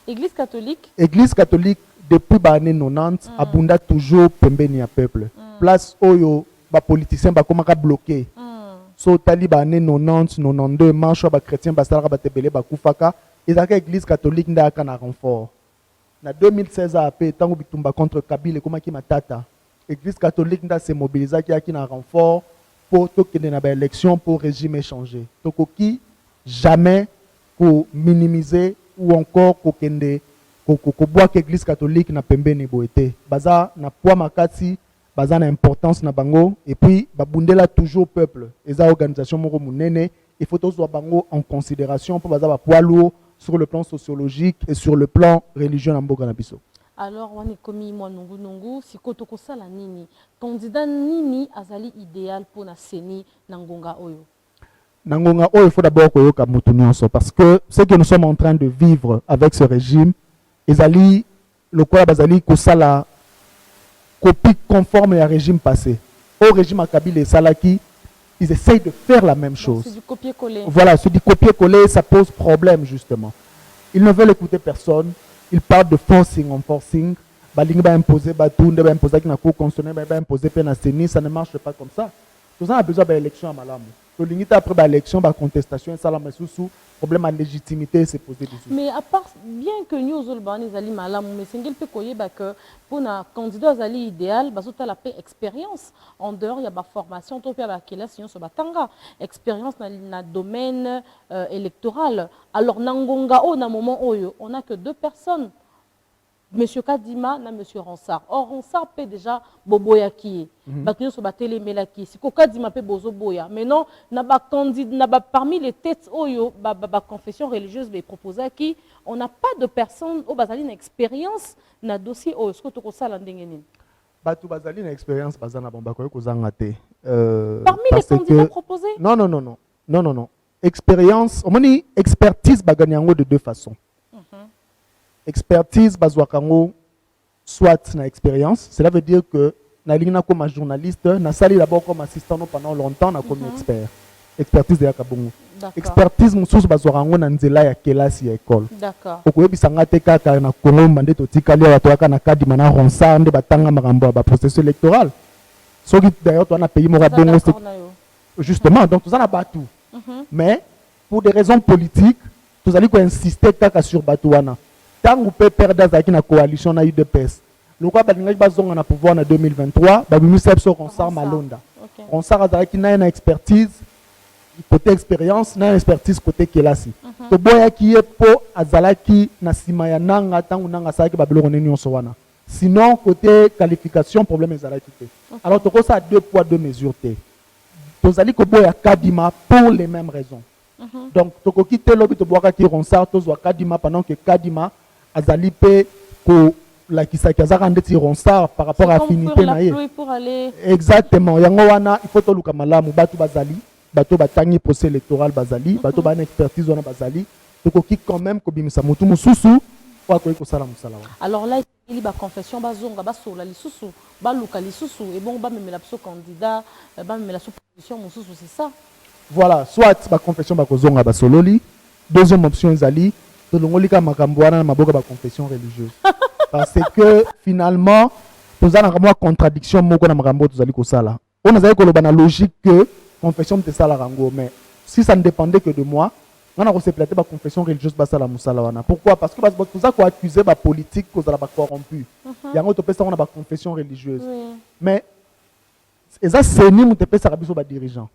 Église catholique, depuis les années 90, abunda toujours pembeni à peuple. Place oyo, les politiciens sont bloqués. So, tali ba années 90, 92, marche ba chrétien ba sala ba tebele ba kufaka. Et la Église catholique n'a qu'un renfort. En 2016, après, tant que contre Kabila et Komaki Matata, l'Église catholique n'a se mobilisé qui a un renfort pour une élection pour régime changer. Donc, qui jamais pour minimiser ou encore pour que l'Église catholique n'a pas pembeni boité. Baza n'a pas makati, baza n'a importance na bango et puis babundela toujours peuple. Et ça organisation moko munene, il faut tous bango en considération pour baza ba poids lourd sur le plan sociologique et sur le plan religieux na mboka na biso. Alors, on est commis moi nungu si kotoko sala nini. Candidat nini azali idéal pour na seni nangonga oyo. Nangonga oyo, il faut d'abord koyoka mutu nyonso parce que ce que nous sommes en train de vivre avec ce régime, ezali lokola bazali kosala copie conforme à régime passé. Au régime à Kabila et Salaki, ils essayent de faire la même chose. C'est du copier-coller. Voilà, c'est du copier-coller, ça pose problème justement. Ils ne veulent écouter personne. Ils parlent de forcing en forcing. Balingi va imposer, Batunde va imposer, na cour constitutionnelle va imposer, Penaseni, ça ne marche pas comme ça. Tout ça a besoin d'élection à Malamu. Le limite après l'élection, la contestation, ça la sous problème à légitimité c'est posé dessus. Mais à part, bien que nous Zolbani Zali Malamu, mais c'est qu'il peut koyer que pour un candidat Zali idéal, bah la paix expérience en dehors il y a ma formation, tout bien qu'il a sinon sur batanga expérience dans le domaine électoral. Alors nangonga o na moment oyo, on a que 2 personnes. Monsieur Kadima na Monsieur Ronsard. Or Ronsard peut déjà boboya qui est. So batele melaki. Si Kadima peut bozo boya. Mais non, na ba candidat na ba parmi les têtes oyo ba confession religieuse be proposer qui on n'a pas de personnes au bazali une expérience na dossier oyo ce que to ko sala ndenge nini. Batu bazali na expérience bazana bomba ko kozanga te. Parmi les candidats proposés? Non. Expérience, on dit expertise baganyango de 2 façons. Expertise bazwakango soit na expérience, cela veut dire que na lingna comme journaliste, na sali d'abord comme assistant pendant longtemps na comme expert. Expertise de yakabongo. Expertise mususu bazwakango na nzela ya kelasi ya école. D'accord. Okoyebisanga te kaka na Congo mbande totikali ya watu na Kadima na Ronsard nde batanga makambo ba processus électoral. Soki d'ailleurs toi na pays moko bongo justement donc tout ça na batu. Mais pour des raisons politiques, tous allez insister kaka sur batuana. Tant que vous pouvez perdre dans la coalition na UDPS, le quoi balinga bazonga na pouvoir en 2023, babimisep so Ronsard Malonda. Ronsard azaki na une expertise côté expérience, na expertise côté kelasi. To boya ki e po azalaki na sima ya nanga tangu nanga saki babelo neni nyonso wana. Sinon côté qualification problème ezalaki te. Alors to ko ça 2 poids 2 mesures te. To zali ko boya Kadima pour les mêmes raisons. Donc to ko kité lobi to boya ki Ronsard to zwa Kadima pendant que Kadima azali pe ko la kisaki azaka ndeti Ronsard par rapport à affinité na ye. Exactement. Yango wana il faut to luka malamu batu bazali, bato batangi procès électoral bazali, bato ba expertise wana bazali, to ko ki quand même ko bimisa mutu mususu kwa ko sala musala wana. Alors là il ba confession bazonga ba sola lisusu, ba luka lisusu et bon ba memela so candidat, ba memela so position mususu c'est ça. Voilà, soit ba confession ba kozonga ba sololi, deuxième option ezali to longolika makambo wana na maboka ba confession religieuse. Parce que finalement, nous avons une contradiction moko na makambo tozali kosala. On a koloba na logique que confession te sala rango, mais si ça ne dépendait que de moi, on a receplété ba confession religieuse ba sala musala wana. Pourquoi? Parce que vous avez accusé ba politique cause la ba corrompu. Yango to pesa on a ba confession religieuse. Mais eza seni mu te pesa biso ba dirigeant.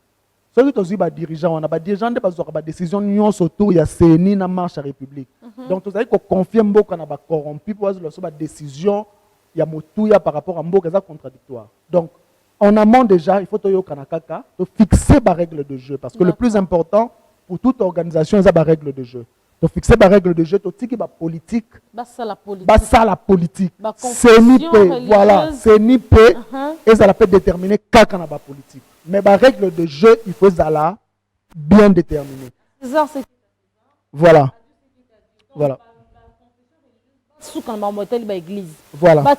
Ceux qui ont dirigeants, on a des dirigeants qui ont des décisions autour de la CENI dans la marche à la République. Donc, vous avez confirmé qu'on a corrompu pour la décision par rapport à Mboka contradictoire. Donc, en amont déjà, il faut fixer des règles de jeu. Parce que le plus important pour toute organisation, c'est des règles de jeu. Donc, fixer des règles de jeu, c'est la politique. C'est la politique. CENI voilà, CENI et ça peut déterminer quand on a la politique. Mais la règle de jeu, il faut la bien déterminer. Voilà. Voilà. Voilà.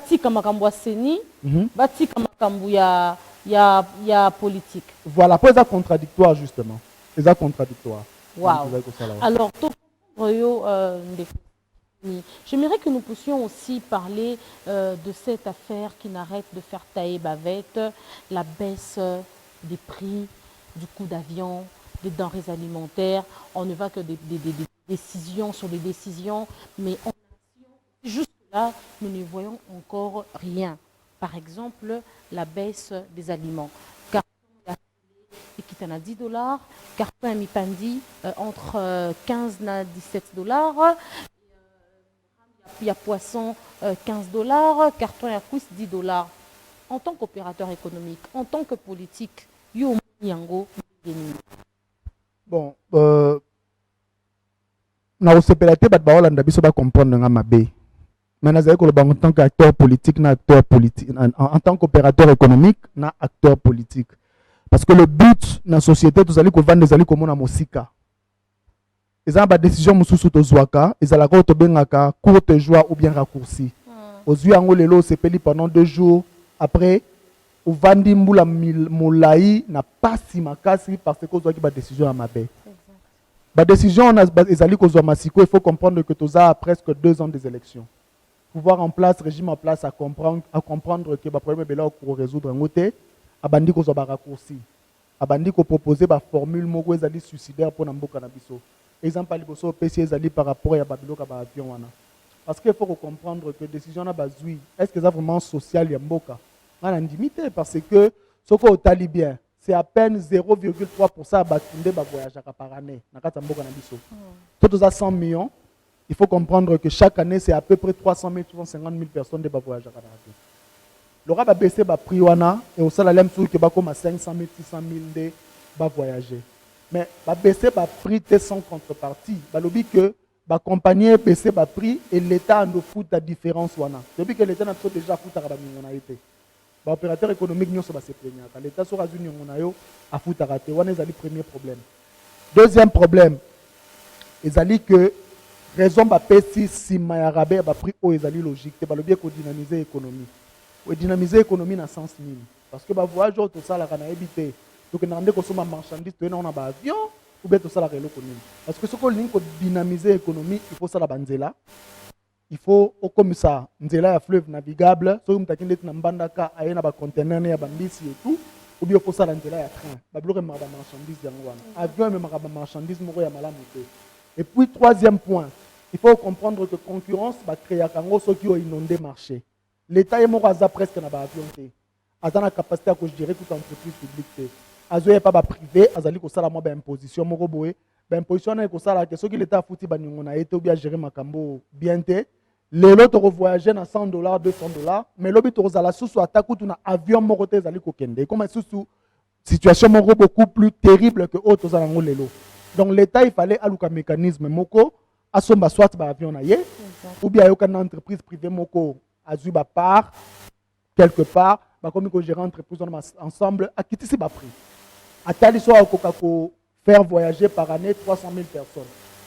Politique. Voilà, pour ça contradictoire justement. C'est contradictoire. Wow. Alors, j'aimerais que nous puissions aussi parler de cette affaire qui n'arrête de faire tailler bavette, la baisse des prix du coût d'avion, des denrées alimentaires. On ne va que des décisions sur des décisions, mais juste là, nous ne voyons encore rien. Par exemple, la baisse des aliments. Carton qui est à 10 $, carton à mipandi entre 15 et 17 $. Il y a poisson 15 $, carton à cuisse 10 $. En tant qu'opérateur économique, en tant que politique, bon, na osepelate bat baolanda biso ba comprendre nga mabe. en tant qu'acteur politique, en tant qu'opérateur économique, na acteur politique. Parce que le but dans la société, tout allez vendre des alliés comme on a mosika. Ils ont une décision mususu to zwaka, ils ont la route bengaka courte joie ou bien raccourci. Aux yeux en lelo c'est payé pendant 2 jours. Après, au vandi mbula moulaï n'a pas si makasi parce que vous avez une décision à ma baie. La décision ils allient aux masiko, il faut comprendre que tout ça a presque 2 ans des élections. Pouvoir en place, régime en place à comprendre que le problème est là pour résoudre un côté. Abandi ko zoba raccourci abandi ko proposer ba formule moko ezali suicidaire pour mboka na biso exemple liboso PC ezali par rapport à babiloka ba avion wana parce qu'il faut comprendre que décision na bazui est-ce que ça vraiment social ya mboka na limité parce que ce ko tali bien c'est à peine 0,3% batunde ba voyage par année na kata mboka na biso tout ça 100 millions il faut comprendre que chaque année c'est à peu près 300 000 350 000 personnes de ba voyage par année. L'aura va baisser le prix et au salaire sur que comme 500 000, 600 000 de va voyager. Mais va baisser le prix sans contrepartie. Va lobby que la compagnie baisser le prix et l'État en fout la différence wana. Depuis que l'État n'a pas déjà fout à été. L'opérateur économique n'y a pas se plaindre. L'État sera une on a fout à rater. Wana est le premier problème. Deuxième problème, ils allaient que raison va baisser si mayarabe va prix au ils logique. C'est pas le bien qu'on dynamiser l'économie. Pour dynamiser l'économie dans le sens mine. Parce que les voyageurs, tout ça, on a évité. Donc, on a des marchandises, on a un avion, ou bien tout ça, parce que ce qu'on dit, dynamiser l'économie, il faut ça la banzela. Il faut, comme ça, nzela ya fleuve navigable, so on takinde na mbandaka, aye na ba conteneur ya bambisi et tout, ou bien il faut ça la nzela ya train. Ba bloquer ma marchandise yango wana. Avion mais ma marchandise moko ya malamu te. Et puis, troisième point, il faut comprendre que concurrence va créer un kango ceux qui ont inondé le marché. L'État est mort presque dans l'avion. Il a la capacité à gérer toute entreprise publique. Il n'y a pas privé, il y a une imposition. L'imposition est que ceux qui l'État a foutu, ils ont bien géré ma cambo bien. Les autres ont voyagé à $100, $200, mais l'objet de la sous attaque ou un avion moroté zali kokende. Comme sous situation beaucoup plus terrible que autres dans l'élo. Donc l'État il fallait un mécanisme moko à son soit avion naie ou bien une entreprise privée moko azuba part quelque part comme il gérer entreprise ensemble à quitter ces prix. À tel soit au faire voyager par année 300 000 personnes.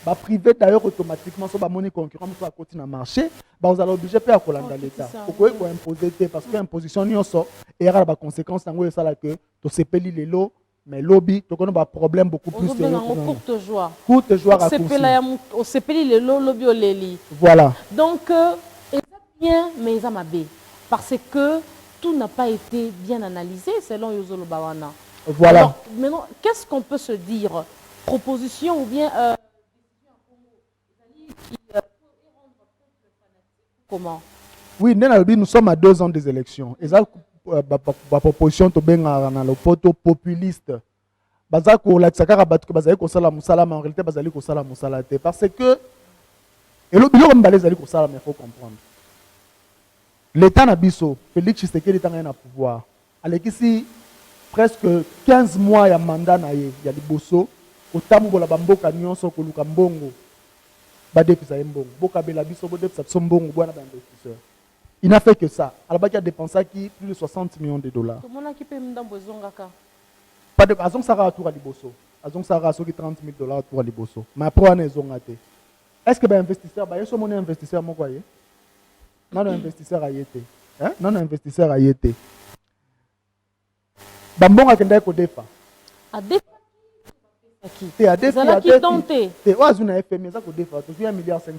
Bah privé d'ailleurs automatiquement sur la monnaie concurrente sur la côté dans le marché, bah vous allez obliger à faire l'État. Pourquoi il faut imposer parce que l'imposition n'y a pas et il y a des conséquences dans le ça que tu sais payer les lots mais lobby tu connais un problème beaucoup plus sérieux. Courte joie. Courte joie on se paye les lots lobby au leli. Voilà. Donc bien mais ils ont parce que tout n'a pas été bien analysé selon Yozolo Bawana. Voilà. Alors, maintenant, qu'est-ce qu'on peut se dire? Proposition ou bien comment? Oui, nous sommes à 2 ans des élections. Et ça, la proposition de le poto populiste. En réalité, parce que il faut comprendre. L'État Nabiso, Félix Tshisekedi est en pouvoir. Alors ici, presque 15 mois de mandat, il y a des bossos. Au tamu bola bamboka nyonso ko luka mbongo. Ba depisa mbongo. Boka bela biso bo depisa mbongo bwana ba investisseur. Il n'a fait que ça. Alors il a dépensé plus de 60 millions de dollars. Comment on a qui peut m'dambo zongaka? Pas de azong sara tour à liboso. Azong sara so ki 30 000 dollars pour liboso. Mais après on est zongate. Est-ce que ba investisseur ba yeso mon investisseur mo kwaye? Non investisseur a été. Hein? Non investisseur a été. Bambonga kenda ko defa. A defa qui a défi qui tenté. C'est oazuna FM ça ko defa. Tu 1,5 milliard te.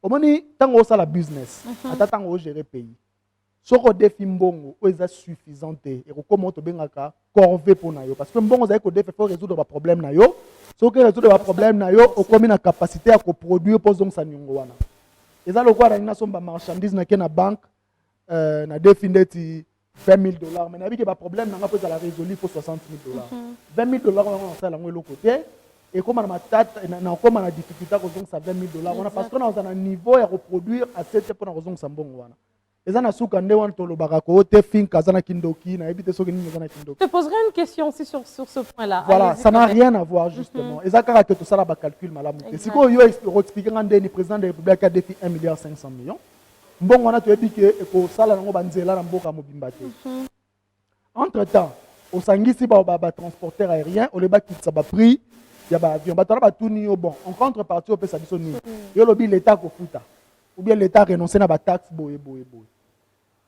Au moni tango ça la business. Ata tango gérer pays. Soko défi mbongo o eza suffisant te. Et comment to bengaka corvée pour na yo parce que mbongo za ko défi faut résoudre ba problème na yo. Soko résoudre ba problème na yo o komi na capacité à ko produire pour zong sa nyongo wana. Et ça, le quoi, il y a une marchandise dans la banque, na défini $20 000. Mais il y a un problème, on a résolu pour $60 000. $20 000, on a l'autre côté. Et comme on a difficulté à résoudre $20 000, parce qu'on a un niveau à reproduire à 7 pour résoudre ça. eza na suka nde wana tolobaka ko te finka aza na kindoki nayebi te soki nini eza na kindoki. Je te poserai une question aussi sur ce point-là. Voilà, Allez-y, ça n'a quand même. rien à voir justement. Eza kaka ke tosala ba calcul malamu te. Siko yo expliquer nga ndeni président de la République a défi 1,5 milliard. Mbongo wana toyebi ke ekosala nango banzela na mboka mobimba te. Entre temps, osangisi ba transporteur aérien oleba kitsa ba prix ya ba avion. Batala ba tuni yo bon. En contrepartie opesa biso nini? Yo lobi l'état ko futa. Ou bien l'état renoncer na ba taxe boye.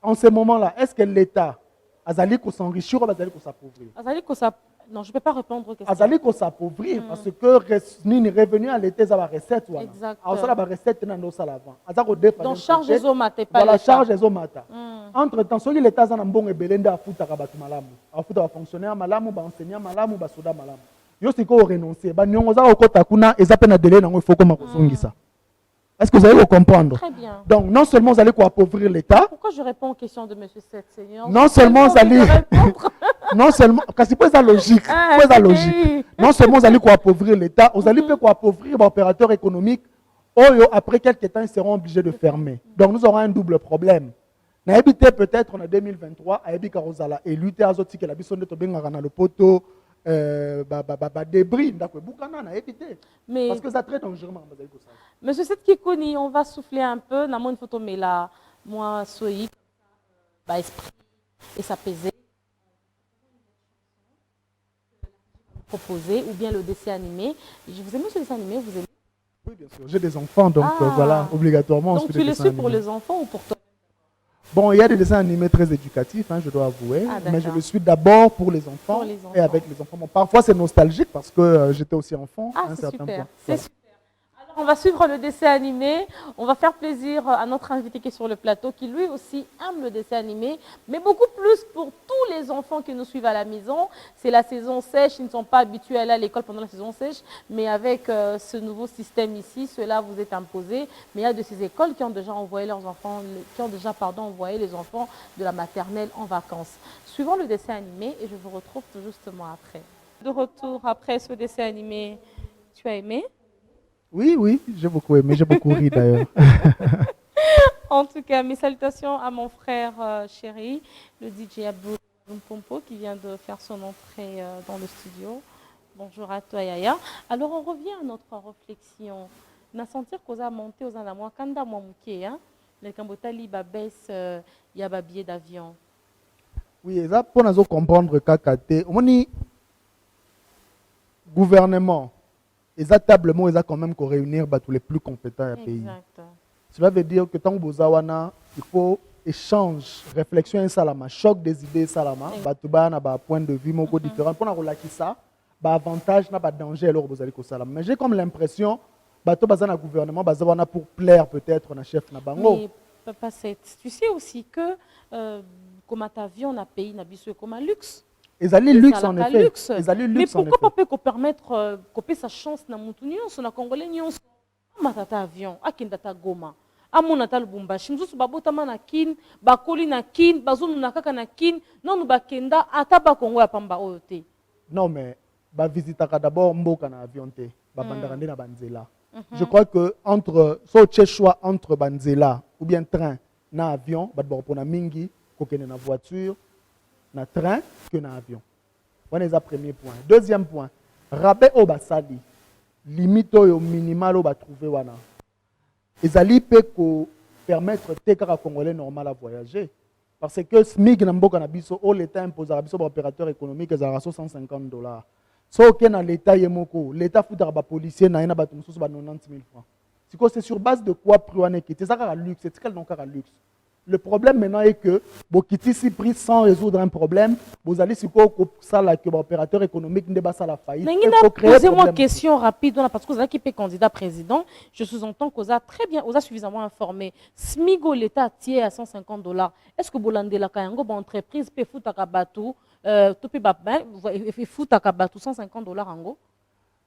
En ce moment-là, est-ce que l'État azali ko s'enrichir ou azali ko s'appauvrir? Azali ko ça. Non, je ne peux pas répondre aux questions. Azali ko s'appauvrir parce que ni revenu à l'État za ba recette wana. Exact. Alors ça la ba recette na ndo sala avant. Azako dépenser. Donc charge les omata pas voilà, l'État. charge les omata. Entre temps, soki l'État za na mbongo ebelende afuta ka batu malamu. Afuta ba fonctionnaire malamu, ba enseignant malamu, ba soda malamu. Yo siko renoncer. Ba nyongo za okota kuna eza pe na délai nango il faut koma kozongisa. Est-ce que vous allez comprendre? Très bien. Donc, non seulement vous allez appauvrir l'État. Pourquoi je réponds aux questions de M. Seigneur? Non seulement vous allez. Non seulement. Parce que c'est logique. C'est logique. Non seulement vous allez appauvrir l'État, vous allez appauvrir l'opérateur économique. Après quelques temps, ils seront obligés de fermer. Donc, nous aurons un double problème. Nous habité peut-être en 2023 à Ebi Karozala et lutter à Zoti que la bison de Tobenga dans le poteau. Débris, mais parce que c'est très dangereux. Monsieur Setkikoni, on va souffler un peu. Dans une photo, mais là, moi, soyez, esprit et s'apaiser. Proposer ou bien le dessin animé. Je vous aime ce dessin animé, vous aimez? Oui, bien sûr. J'ai des enfants, donc voilà, obligatoirement. Donc tu le suis pour les enfants ou pour toi? Bon, il y a des dessins animés très éducatifs, hein, je dois avouer, mais je le suis d'abord pour les enfants et avec les enfants. Bon, parfois, c'est nostalgique parce que j'étais aussi enfant. Ah, c'est super. C'est super. Alors, on va suivre le dessin animé. On va faire plaisir à notre invité qui est sur le plateau, qui lui aussi aime le dessin animé, mais beaucoup plus pour tous les enfants qui nous suivent à la maison. C'est la saison sèche. Ils ne sont pas habitués à aller à l'école pendant la saison sèche, mais avec ce nouveau système ici, cela vous est imposé. Mais il y a de ces écoles qui ont déjà envoyé leurs enfants, envoyé les enfants de la maternelle en vacances. Suivons le dessin animé et je vous retrouve tout justement après. De retour après ce dessin animé, tu as aimé? Oui, j'ai beaucoup aimé, j'ai beaucoup ri d'ailleurs. En tout cas, mes salutations à mon frère chéri, le DJ Abdou Pompo, qui vient de faire son entrée dans le studio. Bonjour à toi, Yaya. Alors, on revient à notre réflexion. On a senti qu'on a monté aux Andamois, quand on a monté, le Kambotali, baisse, il y a un billet d'avion. Oui, ça pour nous comprendre que le gouvernement, exactement, ils ont quand même réunir tous les plus compétents du pays. Cela veut dire que tant que il faut échange, réflexion, salama, choc des idées, salama, point de vue différent. Pour nous ça, avantage, danger, alors vous allez salama. Mais j'ai comme l'impression que le gouvernement pour plaire peut-être au chef na bango. Mais papa, tu sais aussi que comme avion, on a payé comme un luxe. Ils allaient luxe en effet. Luxe. Mais pourquoi pas permettre de sa chance na Moutunion, sur la Congolais, matata avion, akindata Goma, amonata Lubumbashi, mzusu babotama na kin, bakoli na kin, bazonu na kaka na kin, non nous bakenda ataba Congo ya pamba oyote. Non mais ba visitaka d'abord mboka na avion te, ba bandarande na banzela. Je crois que entre choix entre banzela ou bien train na avion, ba pona mingi kokene na voiture. Na train que na avion. Voilà le premier point. Deuxième point, rabais au basali, limite au minimal au trouver wana. Ezali peut permettre aux Congolais normal à voyager. Parce que SMIC na mboka na biso, l'État impose à biso opérateur économique à $150. So que na l'État yemoko, l'État foutera ba policier na ina batu mususu ba 90 000 francs. C'est sur base de quoi priwane qui c'est ça car luxe, c'est quel donc car luxe. Le problème maintenant est que Bokiti si pris sans résoudre un problème, vous allez sur quoi ça là que l'opérateur économique ne dépasse la faillite. Posez-moi une question rapide parce que vous avez qui est candidat président, je sous-entends que vous avez très bien, vous avez suffisamment informé. Smigo l'État tient à $150. Est-ce que Bolandela Kayango entreprise peut foutre à Kabatou, foutre à Kabatou $150 en gros?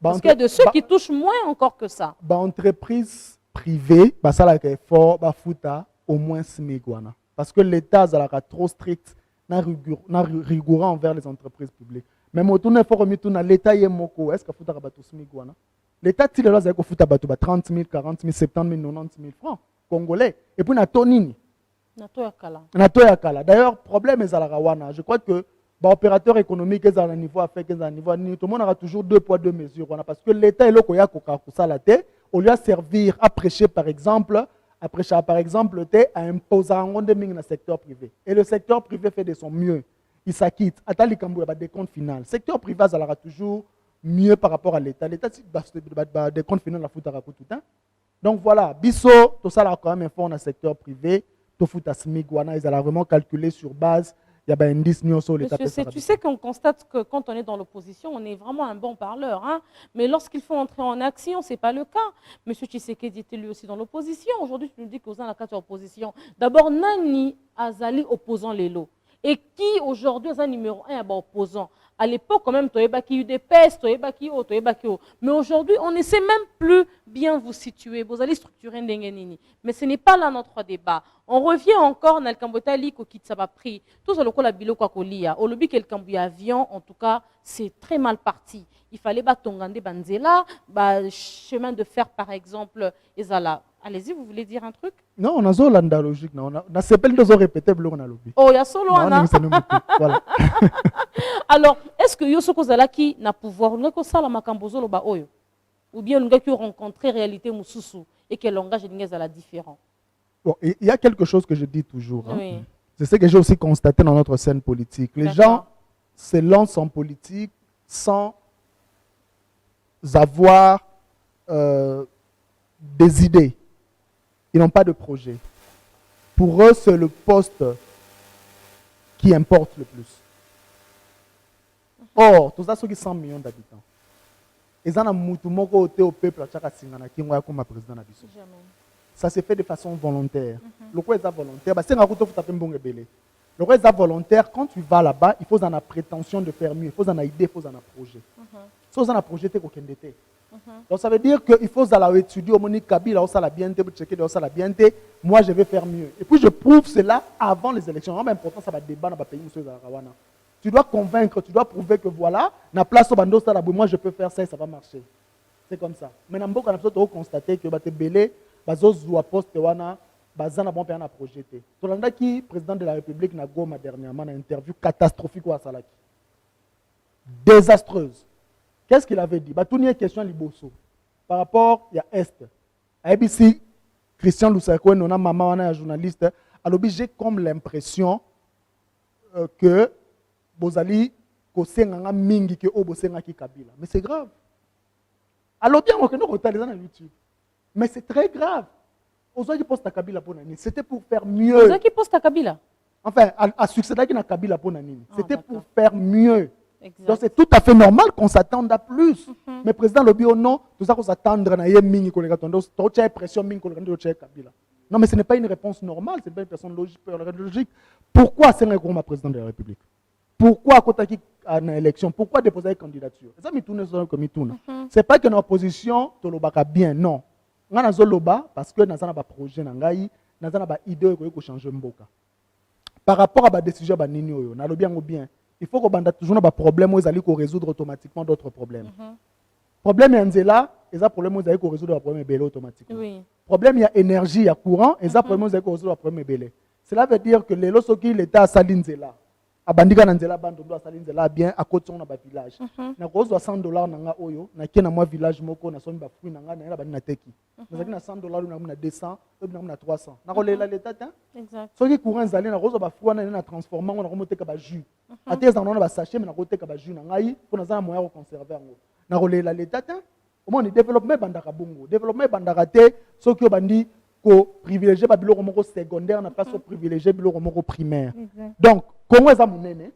Parce qu'il y a de ceux qui touchent moins encore que ça. Entreprise privée, ça là que fort, fouta au moins SMIGouana. Parce que l'État est trop strict, rigoureux envers les entreprises publiques. Mais il faut remettre l'État est moko. Est-ce que faut abattre SMIGouana? L'État il est là faut abattre 30 000, 40 000, 70 000, 90 000 francs congolais. Et puis na tonini. na to ya kala. D'ailleurs, problème est à la rawana. Je crois que opérateur économique est à un niveau affect, est à un niveau, tout le monde aura toujours 2 poids 2 mesures. Parce que l'État est là qui a au lieu de servir à prêcher par exemple, à imposer un dans le secteur privé. Et le secteur privé fait de son mieux. Il s'acquitte. Attends, il y a des comptes finaux. Le secteur privé aura toujours mieux par rapport à l'État. L'État, a des comptes finaux, la fout à tout le temps. Donc voilà, Bisso, tout ça là quand même fort dans le secteur privé. Tout fout à SMIC, ils ont vraiment calculé sur base. Il y a un indice sur l'État. Tu sais qu'on constate que quand on est dans l'opposition, on est vraiment un bon parleur. Hein? Mais lorsqu'il faut entrer en action, ce n'est pas le cas. Monsieur Tshisekedi était lui aussi dans l'opposition. Aujourd'hui, tu nous dis qu'aux la carte opposition. D'abord, Nani Azali opposant les lots. Et qui aujourd'hui est un numéro 1 opposant? À l'époque, quand même, tu as eu des pestes, tu as eu. Mais aujourd'hui, on ne sait même plus bien vous situer. Vous allez structurer Ndengenini. Mais ce n'est pas là notre débat. On revient encore dans le Cambotali qui s'est pris. Tout ce la bilo kwa kolia. Au lobby quel Cambouy avion, en tout cas, c'est très mal parti. Il fallait batongande banzela, chemin de fer par exemple, ezala. Allez-y, vous voulez dire un truc? Non, on a zolanda logique. On a s'appelle deux répéter bleu on a lobby. Oh, il y a solo voilà. Alors, est-ce que Yosoko Zalaki n'a pouvoir ngako sala makambozo lo ba oyo? Ou bien ngako rencontrer réalité mususu et que le langage est la différent? Bon, il y a quelque chose que je dis toujours. Hein. Oui. C'est ce que j'ai aussi constaté dans notre scène politique. Les gens se lancent en politique sans avoir des idées. Ils n'ont pas de projet. Pour eux, c'est le poste qui importe le plus. Or, tous ceux qui 100 millions d'habitants, ils ont un au peuple comme président. Ça se fait de façon volontaire. Le quoi est volontaire? Le quoi est volontaire, quand tu vas là-bas, il faut en avoir prétention de faire mieux, il faut en avoir idée, il faut en avoir projet. Si vous en avez projet, donc ça veut dire qu'il faut étudier au Monique Kabila, au Salabiente, pour checker au Salabiente, moi je vais faire mieux. Et puis je prouve cela avant les élections. C'est important, ça va débat dans le pays. Tu dois convaincre, tu dois prouver que voilà, na place au bando, moi je peux faire ça et ça va marcher. C'est comme ça. Maintenant, on a constaté que les belé, les poste wana, bazana bon père na projeté. Tolanda qui président de la République na goma dernièrement une interview catastrophique à Salaki. Désastreuse. Qu'est-ce qu'il avait dit? Tout une question liboso. Par rapport à Est. À ABC, Christian Lusako, non maman, on a un journaliste. Alors j'ai comme l'impression que Bozali kosenga mingi ke obosenga ki Kabila. Mais c'est grave. Alors bien on connaît les gens sur YouTube. Mais c'est très grave. Ozo qui poste à Kabila pour nani. C'était pour faire mieux. Ozo qui poste à Kabila. Enfin, à succéder à Kabila pour nani. C'était pour faire mieux. Exact. Donc c'est tout à fait normal qu'on s'attende à plus. Mais président Lobi au non, tout ça qu'on s'attendre à mingi kolega tondo, tu as pression mingi kolega Kabila. Non mais ce n'est pas une réponse normale, c'est pas une personne logique. Pourquoi c'est un grand président de la République? Pourquoi Kotaki a une élection? Pourquoi déposer une candidature? Ça me tourne comme il tourne. C'est pas que l'opposition te lobaka bien, non. On a zoloba parce que nous avons un projet nangai, nous avons une idée pour changer mboka. Par rapport à la décision ba nini oyo, na lobi bien. Il faut qu'on ait toujours des problèmes où ils allaient résoudre automatiquement d'autres problèmes. Problème Yanzela, ils ont problème où ils allaient résoudre le problème belé automatiquement. Oui. Problème il y a énergie, il y a courant, ils ont problème où ils allaient résoudre le problème belé. Cela veut dire que les lorsqu'ils qui l'état à Salinzela, à Bandika Nanzela Bandondo à Salinzela bien à côté on a un village. Na cause $100 nanga oyo, na qui na moi village moko na son ba fruit nanga na ba na teki. Na zaki na $100 na 200, na 300. Na kolela l'état hein? Exact. Ceux qui courant zali na cause ba fruit na transformer on a remonter ka ba jus. Ate za na ba sachet mais na côté ka ba jus na ngai pour na za moyen de conserver ngo. Na kolela l'état hein? Au moins le développement bandaka bongo. Développement bandaka te ceux qui bandi ko privilégier ba biloko moko secondaire na pas so privilégier biloko moko primaire. Donc Congo est à monene.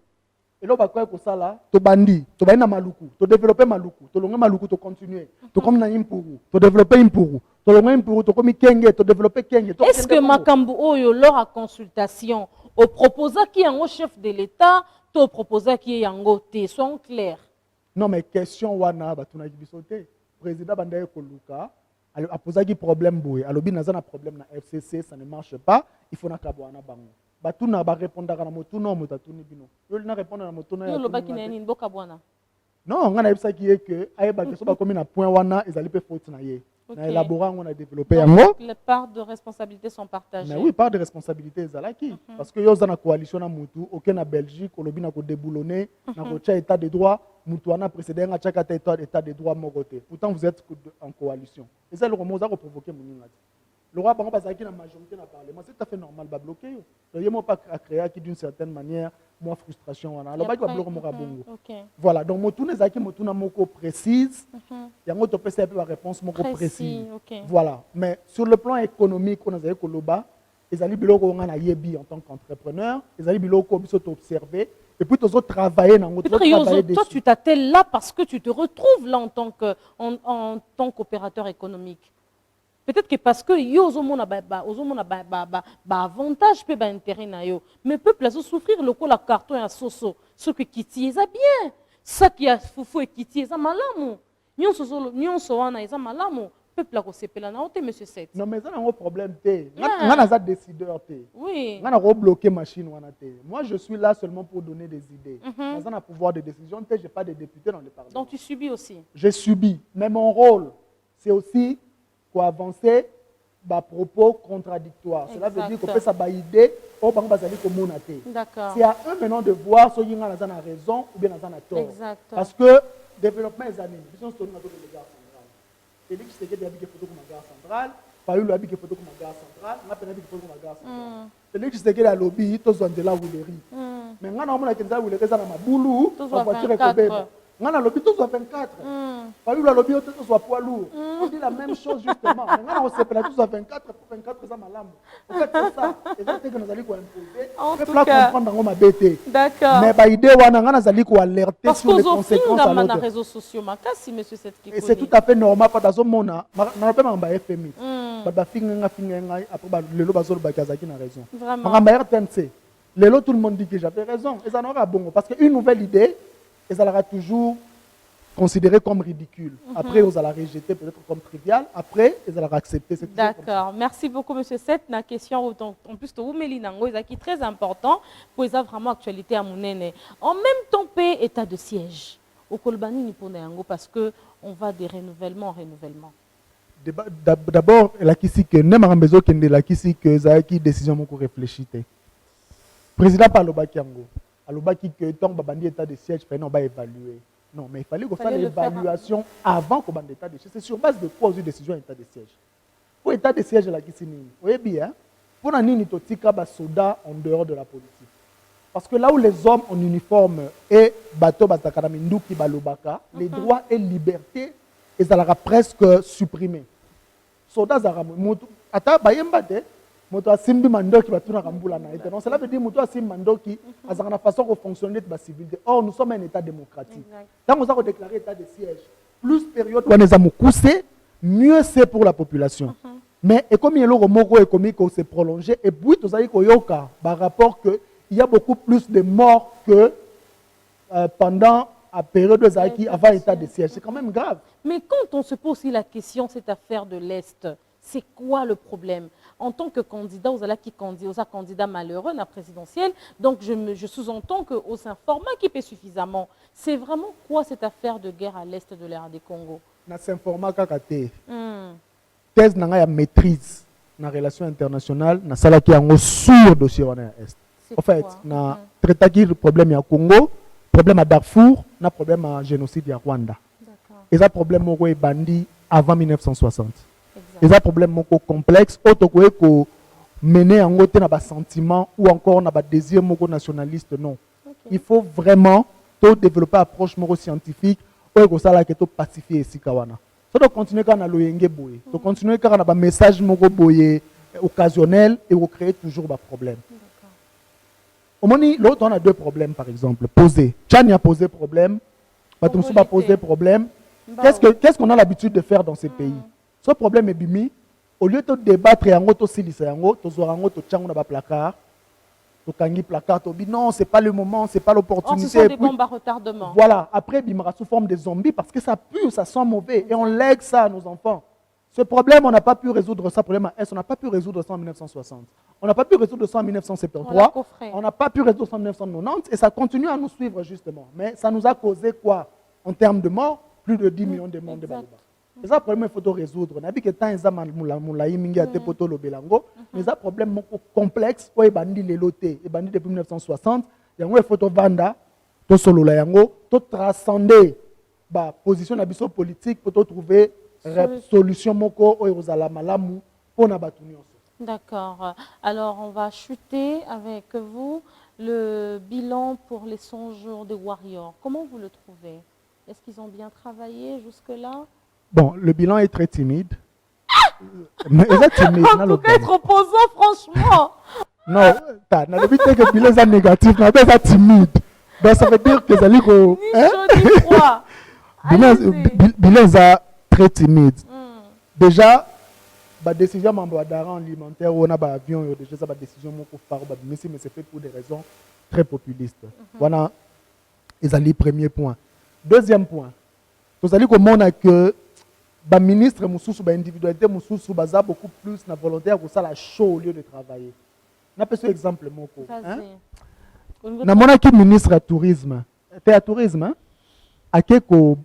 Et là, on va ça là, to bandi, to baina maluku, to développer maluku, to longa maluku, to continuer, to comme na impuru, to développer impuru, to longa impuru, to comme kenge, to développer kenge. Est-ce que Makambu Oyo, lors à consultation, au proposant qui est un chef de l'État, au proposant qui est un goté, soyons clairs? Non, mais question wana, batuna gibisote, président Bandaye Koluka, a posé un problème boué, alors bien un problème na FCC, ça ne marche pas, il faut na kabwana bango. Batuna ba répondre à motuno mutatuni bino. Yo na répondre à motuno ya. Yo lo baki nani mboka bwana. Non, on a ça qui est que ayeba que so ba comme na point wana ezali pe faute na ye. On a élaboré, on a développé un mot. Les parts de responsabilité sont partagées. Mais oui, part de responsabilité Zalaki. Parce que y a une coalition à Moutou, aucun na Belgique, au lobby n'a qu'au déboulonné, n'a qu'au état de droit, Moutou a précédé à chaque état de droit Moroté. Pourtant, vous êtes en coalition. Et ça, le remous a provoqué mon ingati. Le roi, par exemple, parce qu'il y a une majorité dans le Parlement, c'est tout à fait normal de bloquer. Il n'y a pas à créer qui, d'une certaine manière, moi, frustration. Alors, il va bloquer mon rabongo. Voilà, donc, Moutou n'est pas mot précise. Il y a un autre la réponse précise. Voilà, mais sur le plan économique, on a dit que l'Oba, ils allaient en Yebi en tant qu'entrepreneur, ils allaient observer, et puis ils ont travaillé dans notre travail. Toi, tu t'attelles là parce que tu te retrouves là en tant qu'opérateur économique. Peut-être que parce que yo avantage peut intérêt na yo, mais peuple a souffrir le la carton et soso, ce que kiti ça bien, ça qui a foufou et kiti ça malamu. Nyonso wana eza malamu. Peuple a sepela na ote monsieur 7. Non mais ça n'a pas problème té. Ngana za décideur té. Oui. Ngana ro bloquer machine wana té. Moi je suis là seulement pour donner des idées. Dans un pouvoir de décision té, j'ai pas de député dans le Parlement. Donc tu subis aussi. J'ai subi, mais mon rôle c'est aussi pour avancer bah propos contradictoires. Cela veut dire qu'on peut ça idée au banc basali comme monaté. D'accord. C'est à eux maintenant de voir si ngana za na raison ou bien na tort. Exact. Parce que développement des années, vision sur notre gare centrale. Félix Tshisekedi a dit qu'il faut que ma gare centrale, Fayulu a dit qu'il faut que ma gare centrale, on a dit qu'il faut que ma gare centrale. Félix Tshisekedi a lobby, tous ont de la Wouleri. Mais on a un kenza Wouleri ça na maboulou, la voiture est cobée. On a lobby tous 24. Fayulu a lobby tous soit poids lourd. On dit la même chose justement. Maintenant on s'appelle tous 24 pour 24 ça malam. En fait c'est ça. Et ça c'est que nous allons imposer. En tout cas, comprendre dans ma BT. D'accord. Mais bah idée wana ngana zali ko alerter sur les conséquences à l'autre. Réseaux sociaux makasi monsieur cette qui. Et c'est tout à fait normal parce que mona na pas mamba FMI. Ba finga après ba lelo bazolo ba kazaki na raison. Vraiment. Mamba RTNC. Lelo tout le monde dit que j'avais raison et ça n'aura bon parce que une nouvelle idée et ça sera toujours considéré comme ridicule. Après, vous allez rejeter peut-être comme trivial. Après, vous allez accepter. D'accord. Merci beaucoup, M. Seth. La question, en plus, de Oumelinango, est très important pour les vraiment actualité à Mounene. En même temps, paix, état de siège. Au Kolbani, Niponéango, parce qu'on va des renouvellements en renouvellement. D'abord, la kisi que ne m'a besoin que la kisi que ça qui décision mon réfléchir. Président par Lobakiango. Alobaki que tant babandi état de siège, on va évaluer. Non, mais il fallait qu'on fasse l'évaluation avant qu'on ait l'état de siège. C'est sur base de quoi une décision d'état de siège. Pour l'état de siège, là, vous voyez bien, pour un soldats en dehors de la politique. Parce que là où les hommes en uniforme et bateau Bazakaraminduki Balobaka, les droits et libertés, ils seront presque supprimés. Soldats Zaramoto, Ata Bayembate, Moto Simbi Mandoki Batuna Rambula Naïta. Donc cela veut dire Moto Simbi Mandoki, à la façon de fonctionner de la civilité. Or, nous sommes un État démocratique. Quand nous avons déclaré état de siège, plus période où nous avons coussé, mieux c'est pour la population. Mais et comme il y a le remords économique qui s'est prolongé, et puis nous avons eu par rapport qu'il y a beaucoup plus de morts que pendant la période de Zaki avant l'état de siège. C'est quand même grave. Mais quand on se pose aussi la question, cette affaire de l'Est, c'est quoi le problème? En tant que candidat, aux candidats malheureux à la présidentielle, donc je sous-entends qu'aux informats qui paient suffisamment. C'est vraiment quoi cette affaire de guerre à l'Est de l'ère des Congo? Na s'informa kakate. Thèse n'a maîtrise dans les relations internationales, na sala qui est sur dossier en Est. En fait, na traité le problème à Congo, problème à Darfour, na problème à génocide à Rwanda. Et ça problème au bandi avant 1960. Et ça problème complexe, autre que mener en côté na sentiment ou encore na désir nationaliste non. Il faut vraiment tout développer approche scientifique ou que ça là que tout pacifier ici kawana. Ça doit continuer quand na loyenge boye. To continuer quand na ba message moko boye occasionnel et on crée toujours des problèmes. Au moment l'autre on a deux problèmes par exemple posés. Tchani a posé problème, Batumsu a posé problème. Qu'est-ce qu'on a l'habitude de faire dans ces pays? Ce problème est bimi. Au lieu de débattre et en auto silisa yango, to zora yango to tchango na ba placard, to kangi placard, to bi non, c'est pas le moment, c'est pas l'opportunité. Ce sont des bombes à retardement. Voilà, après bimara sous forme de zombies parce que ça pue, ça sent mauvais et on lègue ça à nos enfants. Ce problème, on n'a pas pu résoudre ça. Problème à Est, on n'a pas pu résoudre ça en 1960. On n'a pas pu résoudre ça en 1973. On n'a pas pu résoudre ça en 1990 et ça continue à nous suivre justement. Mais ça nous a causé quoi? En termes de morts, plus de 10 millions de morts de Baluba. C'est un problème qu'il faut résoudre. Nabi que tant eza moulaï mingi ate poto lo belango, mais c'est un problème complexe où bandi leloté, et bandi depuis 1960, yango il faut vanda, to solo la yango, to transcender ba position na biso politique pour trouver solution moko o ezala malamu pona batu nyonso. D'accord. Alors, on va chuter avec vous le bilan pour les 100 jours de Warrior. Comment vous le trouvez? Est-ce qu'ils ont bien travaillé jusque-là? Bon, le bilan est très timide. Mais est timide. En tout cas, être opposant, franchement. Non, t'as vu que le bilan est négatif, mais c'est timide. Ben, ça veut dire que ça dit que... Ni chaud ni froid. Le bilan est très timide. Déjà, la décision d'arrêt alimentaire ou l'avion, déjà, c'est la décision mais c'est fait pour des raisons très populistes. Voilà, c'est le premier point. Deuxième point, vous allez comprendre que le ministre, l'individualité, a beaucoup plus de volonté pour ça la chaud au lieu de travailler. On a un exemple. Le ministre du tourisme, tu es à tourisme, à qui qu'on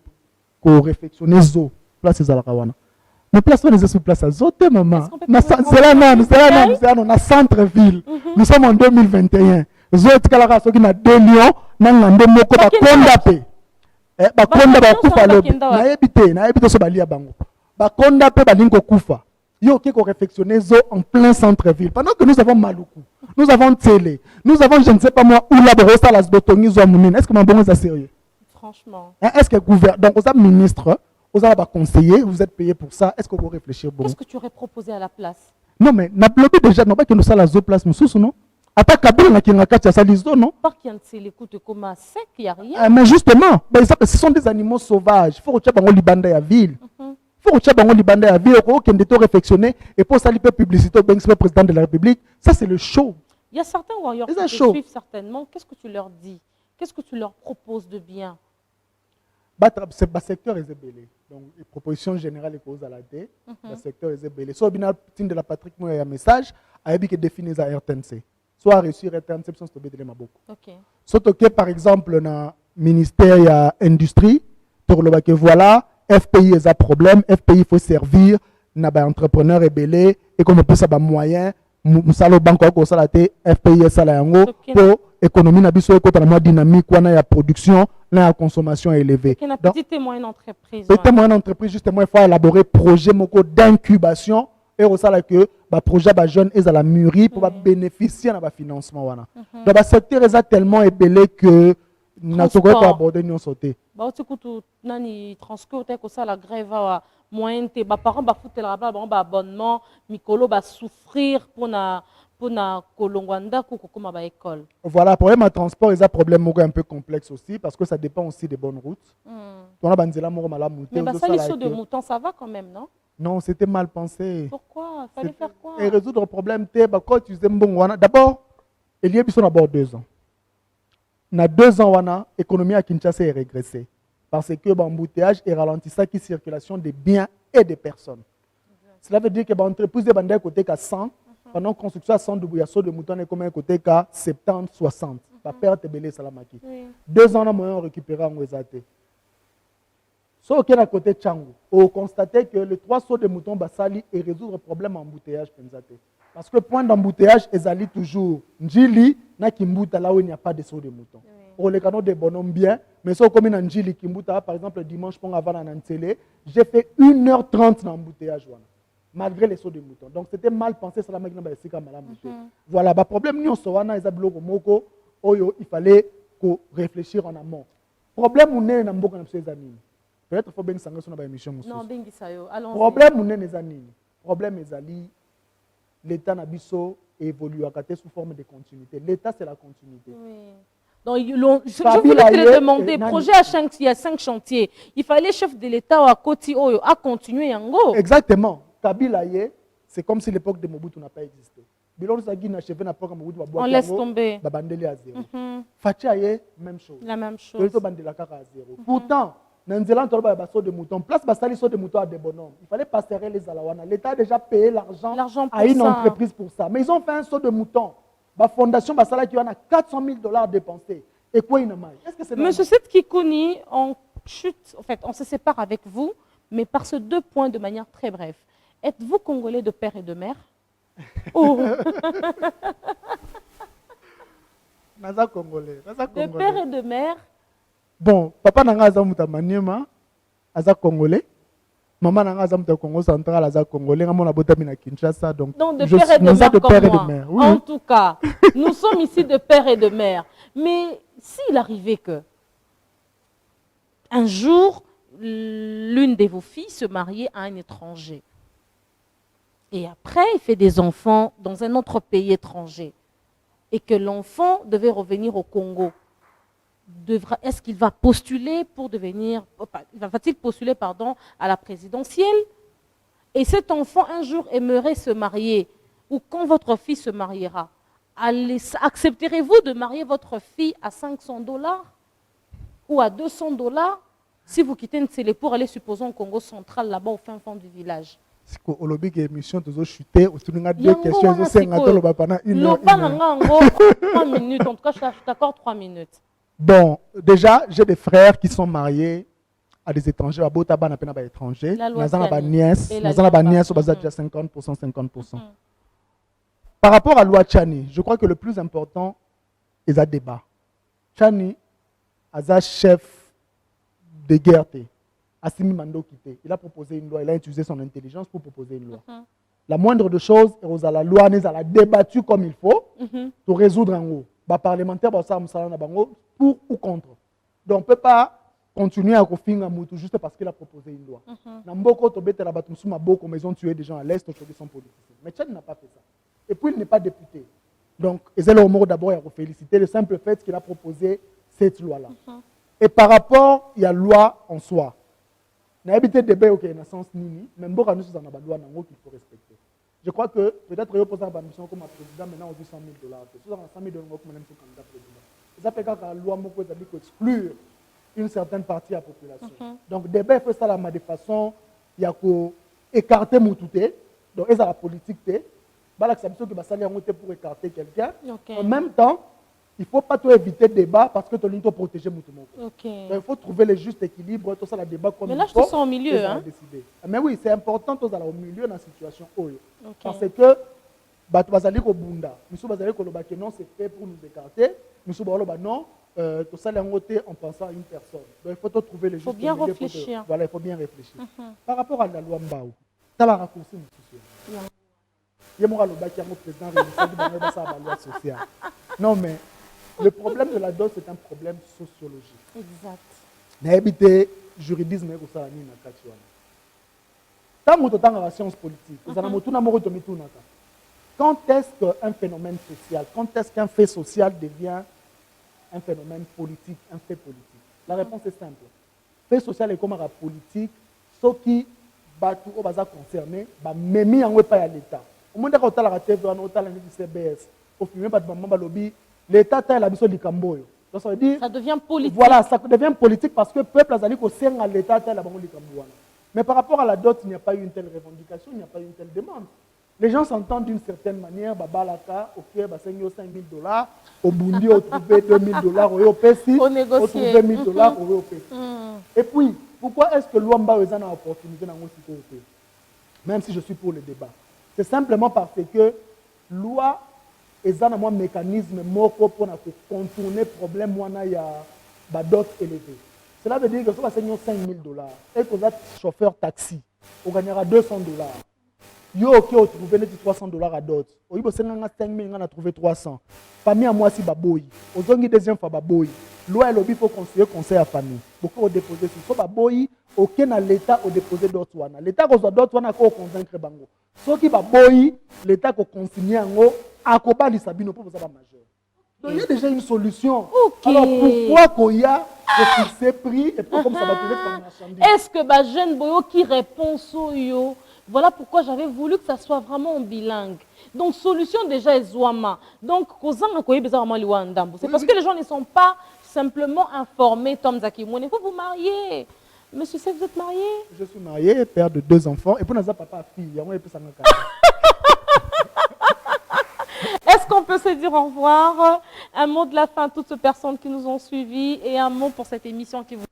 réflexionne zo place à la Rawana. Mais place on est sur place à zote maman. C'est là non, na centre-ville. Nous sommes en 2021. Zote kala so qui na 2 lions, na ngande moko ba kondape. Ba konda ba kufa lobi. Na ebite so balia bango. Ba kondape ba linko kufa. Yo qui qu'on réflexionne zo en plein centre-ville. Pendant que nous avons Maluku, nous avons Télé, nous avons je ne sais pas moi où la brossa las botongi zo munine. Est-ce que mon bon est sérieux? Franchement. Est-ce que gouvernement, donc vous êtes ministre, vous avez conseiller, vous êtes payé pour ça, est-ce que vous réfléchissez bon? Qu'est-ce que tu aurais proposé à la place? Non mais n'a bloqué déjà, non pas que nous sommes à la place nous sous non. Après Kabila qui n'a qu'à ça listo non. Par qui l'écoute comme à sec, il y a rien. Mais justement, ben ça ce sont des animaux sauvages. Il faut que tu aies libanda ya ville. Il faut que tu aies libanda ya ville, qu'on ait réflexionné et pour ça il peut publicité au président de la République. Ça c'est le show. Il y a certains warriors qui te suivent certainement. Qu'est-ce que tu leur dis? Qu'est-ce que tu leur proposes de bien? C'est le secteur est belé. Donc, les propositions générales sont à la D. Le secteur est belé. Soit bien de la Patrick Moya un message, a que définir à RTNC. Soit réussir RTNC, sans se bédler ma beaucoup. Soit ok par exemple dans ministère il y a industrie, pour le que voilà, FPI est un problème, FPI il faut servir, n'a pas entrepreneur est belé et comme on peut ça ba moyen, musalo banque ko salate, FPI est salayango pour économie na biso ko na dynamique wana ya production la consommation élevée. Donc, petite et moyenne entreprise. Petite et moyenne entreprise, justement, il faut élaborer projet d'incubation et aussi que le projet de jeunes est à la mûrie pour bénéficier de financement. Donc, le secteur est tellement ébélé que nous ne pouvons pas aborder nous sauter. Transport, la grève moyenne, les parents vont foutre le abonnement, Mikolo va souffrir pour voilà, le problème de transport est un problème un peu complexe aussi parce que ça dépend aussi des bonnes routes. Mais ça, les sauts de mouton, ça va quand même, non? Non, c'était mal pensé. Pourquoi? Il fallait faire quoi? Et résoudre le problème, quand tu disais d'abord, il y a d'abord 2 ans. Dans 2 ans, l'économie à Kinshasa est régressée parce que l'embouteillage est ralentissant la circulation des biens et des personnes. Cela veut dire que l'entreprise est côté qu'à 100. Pendant la construction, il y a de mouton et comme un côté qu'à 70, 60. La perte est belée, salamaki. 2 ans, on a récupéré en Ouezate. Sauf qu'il y a un côté Tchangou. On constate que les 3 sauts de mouton basali et résoudre le problème d'embouteillage. Parce que le point d'embouteillage est toujours Njili, na Kimbuta, là où il n'y a pas de sauts de mouton. Pour les canaux des bonhommes bien, mais sauf comme in Njili, Kimbuta, par exemple, dimanche, avant la télé, j'ai fait 1h30 d'embouteillage. Malgré les sauts de mouton. Donc c'était mal pensé, ça voilà, le problème, il fallait réfléchir en amont. Le problème, peut-être qu'il faut bien s'engager sur l'émission. Non, bien le problème, l'État Nabiso évolue sous forme de continuité. L'État, c'est la continuité. Oui. Donc, je voulais te le demander, projet il y a 5 chantiers. Il fallait chef de l'État à côté à continuer en gros. Exactement. Kabila, c'est comme si l'époque de Mobutu n'a pas existé. On laisse tomber. Fachi, même chose. La même chose. Pourtant, dans de mouton, place basali de mouton à des bonhommes. Il fallait pas serrer les alawana. L'État a déjà payé l'argent à une entreprise pour ça. Mais ils ont fait un saut de mouton. La fondation Basala qui en a $400,000 dépensés. Et quoi il n'a mal? Monsieur Seth Kikouni, on chute, en fait, on se sépare avec vous. Mais par ces 2 points de manière très brève. Êtes-vous Congolais de père et de mère? Oh. Naza Congolais. De père et de mère. Bon, papa nanga aza muta Maniema, aza Congolais. Maman nanga aza muta Congo central, aza Congolais. Ngamona botami na Kinshasa, donc De père et de mère de comme père et moi. de mère. Oui. En tout cas, nous sommes ici de père et de mère. Mais s'il arrivait que un jour, l'une de vos filles se mariait à un étranger, et après, il fait des enfants dans un autre pays étranger, et que l'enfant devait revenir au Congo, est-ce qu'il va postuler pour devenir, va-t-il postuler, pardon, à la présidentielle? Et cet enfant, un jour, aimerait se marier, ou quand votre fille se mariera, accepterez-vous de marier votre fille à $500 ou à $200 si vous quittez Ntsele pour aller, supposons, au Congo central, là-bas au fin fond du village? Si au lobby de l'émission, tu as chuté, tu as 2 questions, tu as pendant 1 heure. 3 minutes, en tout cas, je t'accorde 3 minutes. Bon, déjà, j'ai des frères qui sont mariés à des étrangers. À Botaba, on a des étrangers. Nous avons des nièces. Nous avons des nièces, on a déjà 50%, 50%. Par rapport à loi Tchani, je crois que le plus important, c'est un débat. Tchani, est chef de guerre. Assimi Mando Kité. Il a proposé une loi, il a utilisé son intelligence pour proposer une loi. La moindre de choses, la loi nous a débattu comme il faut pour résoudre en haut. Les parlementaires pour ou contre. Donc on ne peut pas continuer à faire Moutou juste parce qu'il a proposé une loi. Namboko Tobete Rabatumsu Maboko, mais ils ont tué des gens à l'Est, aujourd'hui sont politiciens. Mais Tchad n'a pas fait ça. Et puis il n'est pas député. Donc, c'est le moment d'abord à féliciter le simple fait qu'il a proposé cette loi-là. Et par rapport à la loi en soi, il y a des débats qui ont un sens nini, mais il y a une loi qu'il faut respecter. Je crois que peut-être qu'il y a une ambition comme président, maintenant on dit $100 000. Si on a $100 000 comme candidat président, ça fait que la loi dit qu'exclure une certaine partie de la population. Donc, le débat fait ça de façon, il y a écarter Moutouté, donc il y a la politique. Il y a la pour écarter quelqu'un. En même temps, il ne faut pas éviter le débat parce que tu dois protéger Moutoumou. Donc, il faut trouver le juste équilibre, tout ça, le débat comme mais là, je te sens au milieu. Hein? Mais oui, c'est important de au milieu dans la situation. Parce que, non, c'est fait pour nous écarter. Non, tout ça, en pensant à une personne. Donc, il faut trouver le juste milieu. Il faut bien réfléchir. Voilà, il faut bien réfléchir. Par rapport à la loi Mbao, tu as un raccourci, il y a un président de la loi sociale. Non, mais le problème de la dot, c'est un problème sociologique. Exact. N'habitez juridisme et ça, ni na katiwana. Tant que tu as la science politique, quand est-ce qu'un phénomène social, quand est-ce qu'un fait social devient un phénomène politique, un fait politique? La réponse est simple. Fait social est comme un politique, ce qui va tout concerné, même en pas à l'État. Au monde où tu as la TV, on a la CBS, au film, l'État a la mission du Camboyo. Donc ça veut dire. Ça devient politique. Voilà, ça devient politique parce que le peuple a dit que c'est l'État a la mission du Camboyo. Mais par rapport à la dot, il n'y a pas eu une telle revendication, il n'y a pas eu une telle demande. Les gens s'entendent d'une certaine manière, Babalaka, ok, $5 000, au Bundi, on trouvé $2 000, au Pessi, on trouvé $1 000, au Pessi. Et puis, pourquoi est-ce que l'Ouamba a une opportunité dans notre côté? Même si je suis pour le débat. C'est simplement parce que loi est un mécanisme pour contourner le problème où il y a dot élevé. Cela veut dire que si on a $5 000 et que vous êtes chauffeur taxi, on gagnera $200. Yo, ok, on trouve $300 à dot. On a 5 000, on a trouvé 300. Famille à moi, si baboui. Aux ongi deuxième fois baboui. Loi et lobby pour construire conseil à famille. Beaucoup ont déposé sur ça. Baboui, aucun à l'État a déposé d'autres. L'État a d'autres, on a convaincre bango. Ce qui baboui, l'État a consigné en haut, à Koba l'Isabino pour vous avoir majeur. Donc il y a déjà une solution. Alors pourquoi qu'il y a ce prix et pour comme ça va trouver comme marchandise? Est-ce que bah jeune boyo qui répond yo? Voilà pourquoi j'avais voulu que ça soit vraiment bilingue. Donc, solution déjà est Zouama. Donc, c'est parce que les gens ne sont pas simplement informés. Tom Zaki, il faut vous marier. Monsieur Sef, vous êtes marié? Je suis marié, père de 2 enfants. Et puis, nous avons papa et fille. Est-ce qu'on peut se dire au revoir? Un mot de la fin à toutes ces personnes qui nous ont suivis et un mot pour cette émission qui vous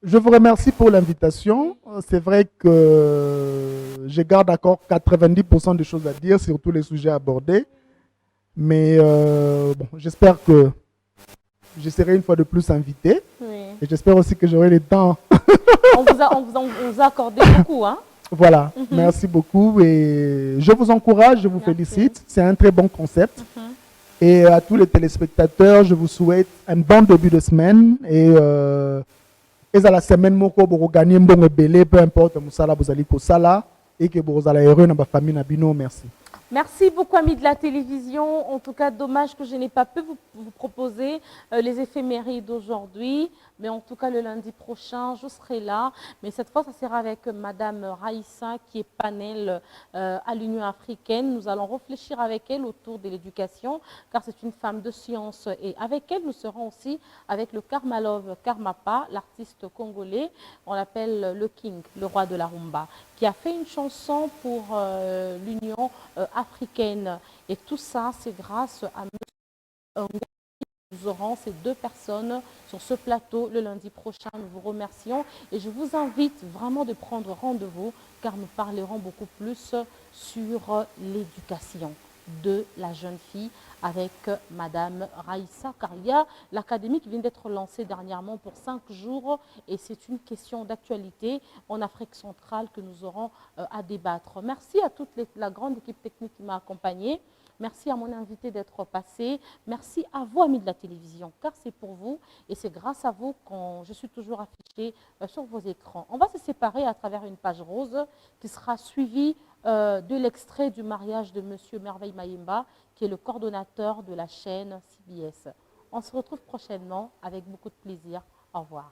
Je vous remercie pour l'invitation. C'est vrai que je garde encore 90% des choses à dire sur tous les sujets abordés. Mais bon, j'espère que je serai une fois de plus invité. Oui. Et j'espère aussi que j'aurai le temps. On vous a accordé beaucoup, hein? Voilà, merci beaucoup. Et je vous encourage, je vous félicite. C'est un très bon concept. Et à tous les téléspectateurs, je vous souhaite un bon début de semaine. Et à la semaine, vous gagnez un bon belé, peu importe, vous allez sala et que vous allez heureux dans votre famille. Merci. Merci beaucoup, amis de la télévision. En tout cas, dommage que je n'ai pas pu vous proposer les éphémérides d'aujourd'hui. Mais en tout cas, le lundi prochain, je serai là. Mais cette fois, ça sera avec Madame Raïssa, qui est panel à l'Union africaine. Nous allons réfléchir avec elle autour de l'éducation, car c'est une femme de science. Et avec elle, nous serons aussi avec le Karmalov Karmapa, l'artiste congolais. On l'appelle le King, le roi de la rumba, qui a fait une chanson pour l'Union africaine. Et tout ça, c'est grâce à M. Nous aurons ces deux personnes sur ce plateau le lundi prochain. Nous vous remercions et je vous invite vraiment de prendre rendez-vous car nous parlerons beaucoup plus sur l'éducation de la jeune fille avec Madame Raïssa, car il y a l'académie qui vient d'être lancée dernièrement pour 5 jours et c'est une question d'actualité en Afrique centrale que nous aurons à débattre. Merci à toute la grande équipe technique qui m'a accompagnée. Merci à mon invité d'être passé. Merci à vous, amis de la télévision, car c'est pour vous et c'est grâce à vous que je suis toujours affichée sur vos écrans. On va se séparer à travers une page rose qui sera suivie de l'extrait du mariage de M. Merveille Mayemba, qui est le coordonnateur de la chaîne CBS. On se retrouve prochainement avec beaucoup de plaisir. Au revoir.